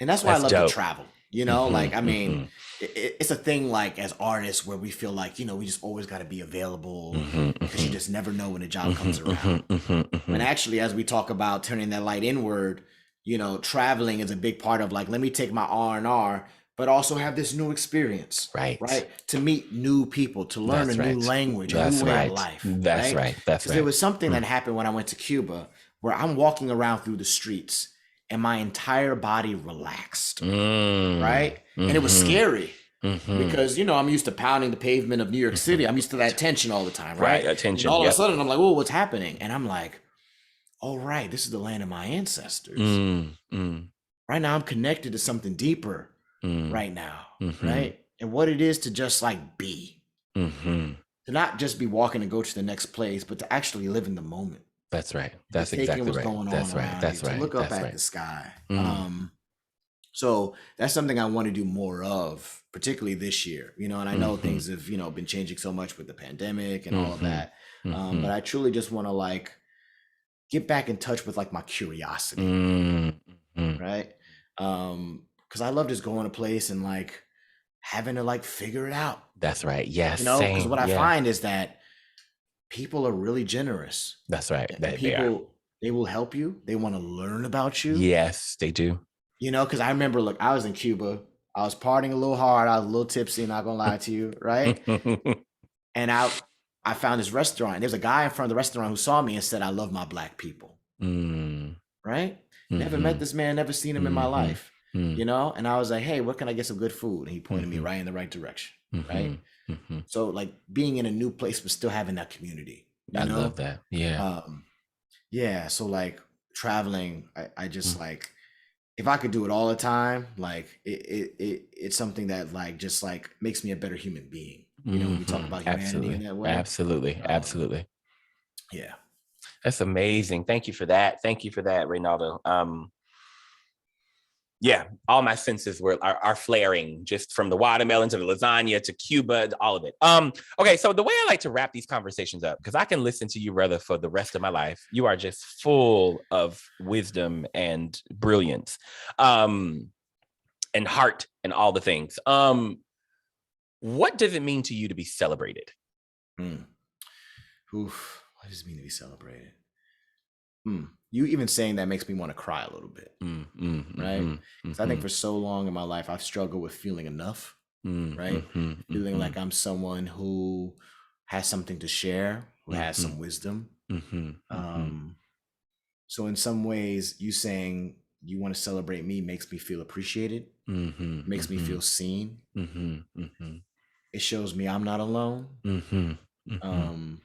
Speaker 2: And that's why I
Speaker 1: that's
Speaker 2: love to
Speaker 1: dope.
Speaker 2: travel. You know, like I
Speaker 1: Mm-hmm,
Speaker 2: mean,
Speaker 1: mm-hmm,
Speaker 2: it's a thing like as artists where we feel like, you know, we just always got to be available
Speaker 1: mm-hmm,
Speaker 2: because you
Speaker 1: mm-hmm,
Speaker 2: just never know when a job comes
Speaker 1: mm-hmm,
Speaker 2: around.
Speaker 1: mm-hmm,
Speaker 2: And
Speaker 1: mm-hmm.
Speaker 2: actually, as we talk about turning that light inward, you know, traveling is a big part of like, let me take my R&R, but also have this new experience,
Speaker 1: Right.
Speaker 2: right? To meet new people, to learn a
Speaker 1: That's
Speaker 2: new
Speaker 1: right.
Speaker 2: language, a new
Speaker 1: That's
Speaker 2: way of
Speaker 1: right.
Speaker 2: life,
Speaker 1: That's
Speaker 2: right?
Speaker 1: right. That's
Speaker 2: Because there
Speaker 1: right.
Speaker 2: was something that
Speaker 1: Mm.
Speaker 2: happened when I went to Cuba where I'm walking around through the streets and my entire body relaxed,
Speaker 1: Mm.
Speaker 2: right? And it was
Speaker 1: Mm-hmm.
Speaker 2: scary
Speaker 1: Mm-hmm.
Speaker 2: because, you know, I'm used to pounding the pavement of New York
Speaker 1: Mm-hmm.
Speaker 2: City. I'm used to that tension all the time,
Speaker 1: Right.
Speaker 2: right? And
Speaker 1: Attention.
Speaker 2: all of a
Speaker 1: Yep.
Speaker 2: sudden, I'm like, oh, what's happening? And I'm like, all right, this is the land of my ancestors.
Speaker 1: Mm. Mm.
Speaker 2: Right now, I'm connected to something deeper
Speaker 1: Mm.
Speaker 2: right now,
Speaker 1: Mm-hmm.
Speaker 2: right? And what it is to just like be,
Speaker 1: Mm-hmm.
Speaker 2: to not just be walking and go to the next place, but to actually live in the moment,
Speaker 1: That's right.
Speaker 2: to
Speaker 1: That's
Speaker 2: take in
Speaker 1: exactly
Speaker 2: what's
Speaker 1: right.
Speaker 2: going on
Speaker 1: That's right.
Speaker 2: around you,
Speaker 1: That's
Speaker 2: to
Speaker 1: right.
Speaker 2: look up
Speaker 1: That's
Speaker 2: at
Speaker 1: right.
Speaker 2: the sky.
Speaker 1: Mm.
Speaker 2: So that's something I want to do more of, particularly this year, you know, and I know
Speaker 1: Mm-hmm.
Speaker 2: things have, you know, been changing so much with the pandemic and all of
Speaker 1: Mm-hmm.
Speaker 2: that.
Speaker 1: Mm-hmm.
Speaker 2: But I truly just want to like get back in touch with like my curiosity,
Speaker 1: Mm-hmm.
Speaker 2: right? Because I love just going to a place and like having to like figure it out,
Speaker 1: That's right. Yes.
Speaker 2: you know, because
Speaker 1: Same.
Speaker 2: what I
Speaker 1: Yeah.
Speaker 2: find is that people are really generous
Speaker 1: That's right.
Speaker 2: and
Speaker 1: They are.
Speaker 2: people, they will help you. They want to learn about you,
Speaker 1: Yes, they do.
Speaker 2: you know, because I remember, look, I was in Cuba. I was partying a little hard. I was a little tipsy, not gonna lie to you, right? And I found this restaurant. There's a guy in front of the restaurant who saw me and said, I love my black people,
Speaker 1: Mm.
Speaker 2: right? Never met
Speaker 1: Mm-hmm.
Speaker 2: this man, never seen him in my
Speaker 1: Mm-hmm.
Speaker 2: life,
Speaker 1: Mm.
Speaker 2: you know? And I was like, hey, where can I get some good food? And he pointed me
Speaker 1: Mm-hmm.
Speaker 2: right in the right direction,
Speaker 1: Mm-hmm.
Speaker 2: right?
Speaker 1: Mm-hmm.
Speaker 2: So like being in a new place, but still having that community, you
Speaker 1: I love
Speaker 2: know?
Speaker 1: that. Yeah.
Speaker 2: Um, yeah. So like traveling, I
Speaker 1: Mm.
Speaker 2: just like, if I could do it all the time, like it's something that like just like makes me a better human being. You know, when we talk
Speaker 1: Mm-hmm.
Speaker 2: about humanity in
Speaker 1: Absolutely.
Speaker 2: that way.
Speaker 1: Absolutely.
Speaker 2: Um,
Speaker 1: Absolutely.
Speaker 2: yeah.
Speaker 1: That's amazing. Thank you for that. Thank you for that, Reynaldo. Yeah, all my senses are flaring just from the watermelon to the lasagna to Cuba, all of it. Okay, so the way I like to wrap these conversations up, because I can listen to you, brother, for the rest of my life. You are just full of wisdom and brilliance, and heart and all the things. What does it mean to you to be celebrated?
Speaker 2: Mm. Oof. What does it mean to be celebrated? You even saying that makes me want to cry a little bit, right?
Speaker 1: Mm-hmm,
Speaker 2: Because I think
Speaker 1: mm-hmm,
Speaker 2: for so long in my life, I've struggled with feeling enough, right?
Speaker 1: mm-hmm,
Speaker 2: Feeling
Speaker 1: mm-hmm,
Speaker 2: like I'm someone who has something to share, who has
Speaker 1: mm-hmm,
Speaker 2: some wisdom.
Speaker 1: mm-hmm, mm-hmm,
Speaker 2: Um, so in some ways, you saying you want to celebrate me makes me feel appreciated,
Speaker 1: mm-hmm,
Speaker 2: makes me
Speaker 1: mm-hmm,
Speaker 2: feel seen.
Speaker 1: mm-hmm, mm-hmm.
Speaker 2: It shows me I'm not alone.
Speaker 1: Mhm, mhm,
Speaker 2: Um,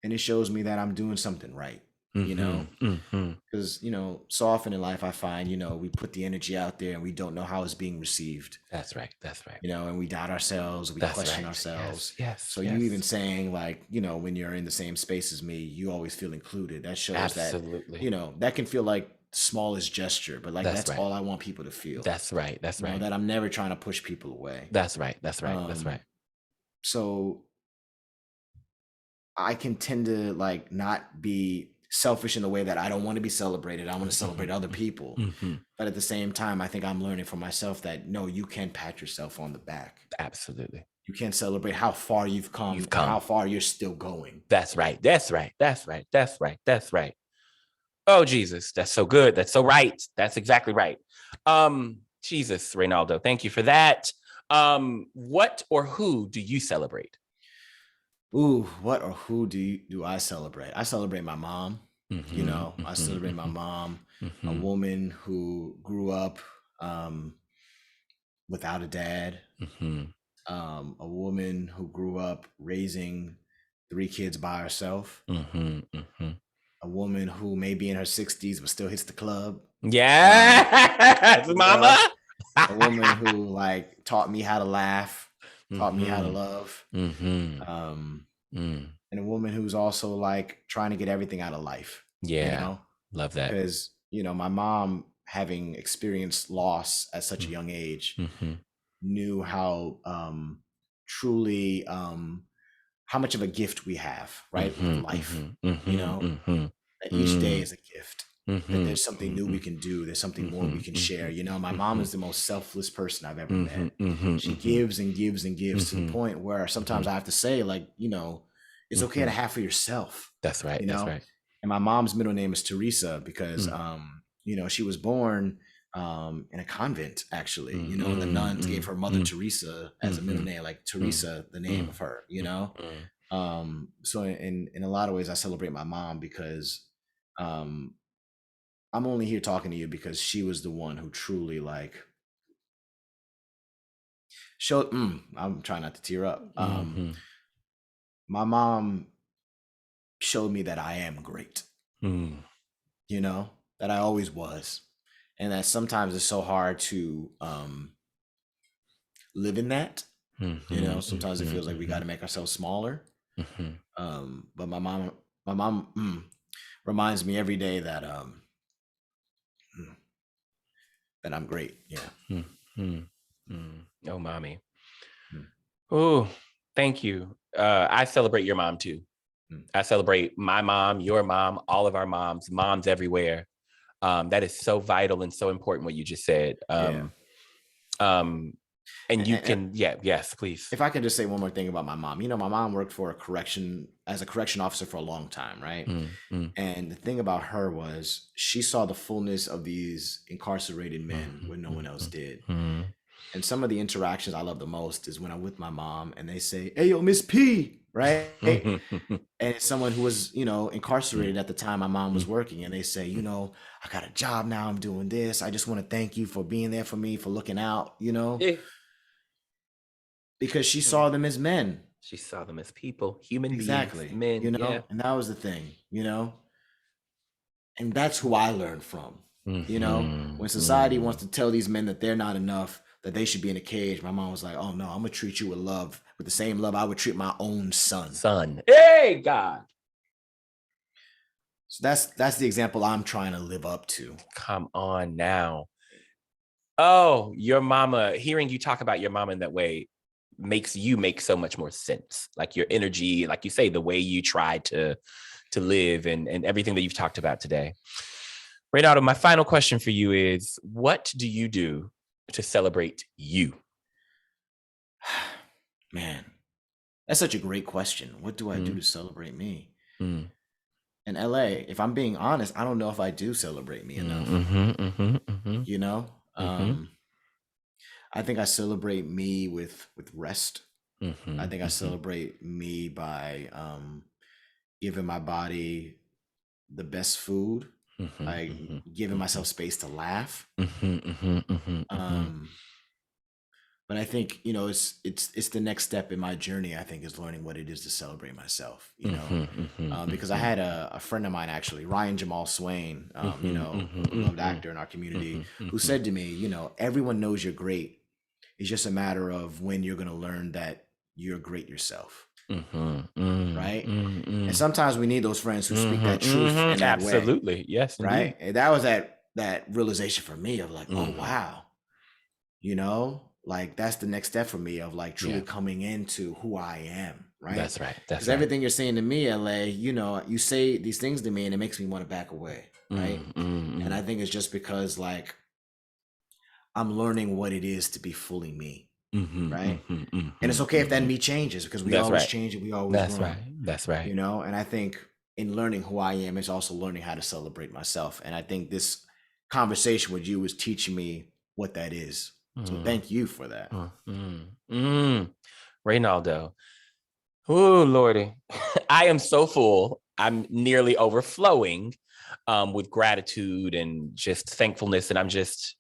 Speaker 2: and it shows me that I'm doing something right, you know?
Speaker 1: mhm, mhm.
Speaker 2: Because, you know, so often in life, I find, you know, we put the energy out there and we don't know how it's being received,
Speaker 1: That's right. That's right.
Speaker 2: you know, and we doubt ourselves, we
Speaker 1: That's
Speaker 2: question
Speaker 1: right. Yes.
Speaker 2: ourselves.
Speaker 1: Yes.
Speaker 2: So you even
Speaker 1: Yes.
Speaker 2: saying like, you know, when you're in the same space as me, you always feel included. That shows that,
Speaker 1: Absolutely.
Speaker 2: you know, that can feel like smallest gesture, but like
Speaker 1: That's
Speaker 2: that's
Speaker 1: right.
Speaker 2: all I want people to feel.
Speaker 1: That's right. That's
Speaker 2: You know,
Speaker 1: right.
Speaker 2: that I'm never trying to push people away.
Speaker 1: That's right. That's right. That's
Speaker 2: Um,
Speaker 1: right.
Speaker 2: so I can tend to like not be. selfish in the way that I don't want to be celebrated. I want to celebrate other people.
Speaker 1: Mm-hmm.
Speaker 2: But at the same time, I think I'm learning for myself that no, you can pat yourself on the back.
Speaker 1: Absolutely.
Speaker 2: You can celebrate how far you've come and how far you're still going.
Speaker 1: That's right. That's right. That's right. That's right. That's right. Oh, Jesus. That's so good. That's so right. That's exactly right. Jesus, Reynaldo, thank you for that. What or who do you celebrate?
Speaker 2: Ooh, what or who do I celebrate? I celebrate my mom. I celebrate my mom, a woman who grew up without a dad, a woman who grew up raising 3 kids by herself, a woman who may be in her 60s but still hits the club.
Speaker 1: Yes, mama.
Speaker 2: A woman who like taught me how to laugh, taught me how to love, and a woman who's also like trying to get everything out of life.
Speaker 1: Love that.
Speaker 2: Because my mom, having experienced loss at such a young age, knew how truly how much of a gift we have, right? With life. That each day is a gift. That there's something new we can do. There's something more we can share. My mom is the most selfless person I've ever met. She gives and gives and gives to the point where sometimes I have to say, like, it's okay to have for yourself.
Speaker 1: That's right. That's right.
Speaker 2: And my mom's middle name is Teresa because, she was born in a convent, actually. And the nuns gave her mother Teresa as a middle name, like Teresa, the name of her. So in a lot of ways, I celebrate my mom because I'm only here talking to you because she was the one who truly like showed. I'm trying not to tear up. My mom showed me that I am great. That I always was, and that sometimes it's so hard to live in that. Sometimes it feels like we got to make ourselves smaller. But my mom reminds me every day that that I'm great.
Speaker 1: Oh, mommy. Oh, thank you. I celebrate your mom too. I celebrate my mom, your mom, all of our moms everywhere. That is so vital and so important what you just said. Yes, please.
Speaker 2: If I could just say one more thing about my mom. My mom worked for as a correction officer for a long time, right? And the thing about her was she saw the fullness of these incarcerated men when no one else did. And some of the interactions I love the most is when I'm with my mom and they say, "Hey, yo, Miss P," right? And it's someone who was, incarcerated at the time my mom was working. And they say, "I got a job now. I'm doing this. I just want to thank you for being there for me, for looking out, Because she saw them as men.
Speaker 1: She saw them as people, human
Speaker 2: exactly.
Speaker 1: beings, men.
Speaker 2: And that was the thing, And that's who I learned from. When society wants to tell these men that they're not enough, that they should be in a cage, my mom was like, "Oh no, I'm gonna treat you with love, with the same love I would treat my own son."
Speaker 1: Hey, God.
Speaker 2: So that's the example I'm trying to live up to.
Speaker 1: Come on now. Oh, your mama, hearing you talk about your mom in that way makes you make so much more sense. Like your energy, like you say, the way you try to live and everything that you've talked about today. Reynaldo, my final question for you is, what do you do to celebrate you?
Speaker 2: Man, that's such a great question. What do I do to celebrate me? In LA, if I'm being honest, I don't know if I do celebrate me enough. I think I celebrate me with rest. I think I celebrate me by giving my body the best food, like giving myself space to laugh. But I think, it's the next step in my journey, I think, is learning what it is to celebrate myself, because I had a friend of mine, actually, Ryan Jamal Swain, a beloved actor in our community, who said to me, everyone knows you're great. It's just a matter of when you're going to learn that you're great yourself. Right? And sometimes we need those friends who speak that truth in that way.
Speaker 1: Absolutely. Yes.
Speaker 2: Right? And that was that realization for me of like, oh, wow. Like that's the next step for me of like truly coming into who I am. right?
Speaker 1: That's right. That's
Speaker 2: Because
Speaker 1: right.
Speaker 2: everything you're saying to me, LA, you know, you say these things to me and it makes me want to back away, right? And I think it's just because like I'm learning what it is to be fully me, right? And it's okay if that me changes because we always change and we always
Speaker 1: That's
Speaker 2: grow.
Speaker 1: right. That's right.
Speaker 2: You know, and I think in learning who I am, it's also learning how to celebrate myself. And I think this conversation with you is teaching me what that is. So thank you for that.
Speaker 1: Reynaldo. Oh, Lordy. I am so full. I'm nearly overflowing with gratitude and just thankfulness. And I'm just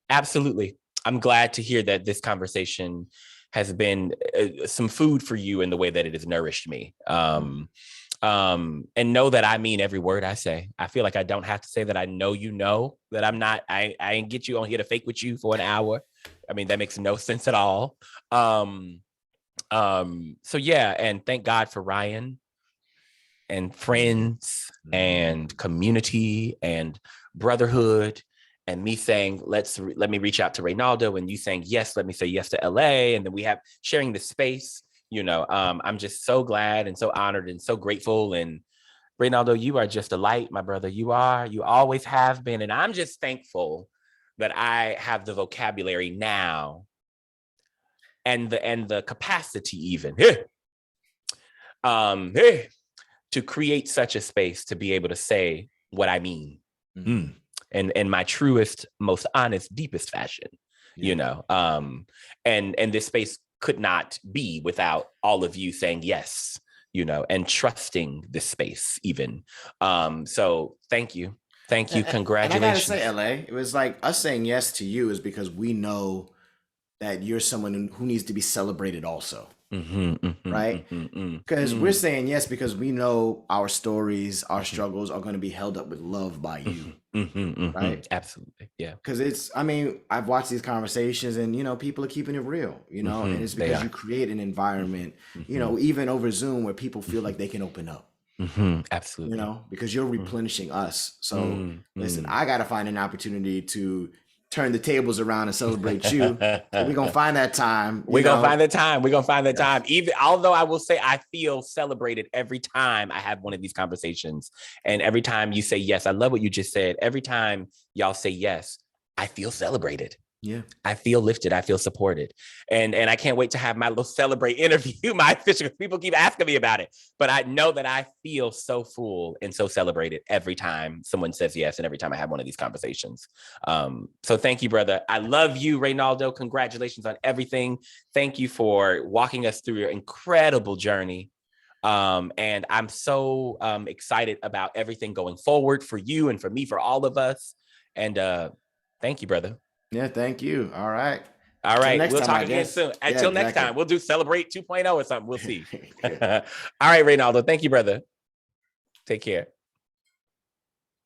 Speaker 1: absolutely, I'm glad to hear that this conversation has been some food for you in the way that it has nourished me. And know that I mean every word I say. I feel like I don't have to say that. I know you know that I'm not, I ain't get you on here to fake with you for an hour. I mean, that makes no sense at all. So yeah, and thank God for Ryan and friends and community and brotherhood and me saying, let me reach out to Reynaldo, and you saying, yes, let me say yes to LA. And then we have sharing the space, you know. I'm just so glad and so honored and so grateful. And Reynaldo, you are just a light, my brother. You always have been. And I'm just thankful that I have the vocabulary now and the capacity even to create such a space to be able to say what I mean and in my truest, most honest, deepest fashion, you know. And this space could not be without all of you saying yes, you know, and trusting this space even. So thank you. Congratulations.
Speaker 2: And I gotta say, LA, it was like us saying yes to you is because we know that you're someone who needs to be celebrated also. Right? Because we're saying yes because we know our stories, our struggles are going to be held up with love by you. Right?
Speaker 1: Absolutely. Yeah.
Speaker 2: Because it's, I mean, I've watched these conversations and, you know, people are keeping it real, you know, and it's because you create an environment, you know, even over Zoom where people feel like they can open up.
Speaker 1: Absolutely.
Speaker 2: You know, because you're replenishing us. So listen, I got to find an opportunity to turn the tables around and celebrate you. So we're going to find that time.
Speaker 1: We're going to find the time. We're going to find the time. Even although I will say I feel celebrated every time I have one of these conversations. And every time you say yes, I love what you just said. Every time y'all say yes, I feel celebrated.
Speaker 2: Yeah.
Speaker 1: I feel lifted. I feel supported. And I can't wait to have my little celebrate interview, my official. People keep asking me about it, but I know that I feel so full and so celebrated every time someone says yes and every time I have one of these conversations. So thank you, brother. I love you, Reynaldo. Congratulations on everything. Thank you for walking us through your incredible journey. And I'm so excited about everything going forward for you and for me, for all of us. And thank you, brother.
Speaker 2: Yeah, thank you. All right.
Speaker 1: All right. We'll talk again soon. Until next time, we'll do Celebrate 2.0 or something. We'll see. All right, Reynaldo. Thank you, brother. Take care.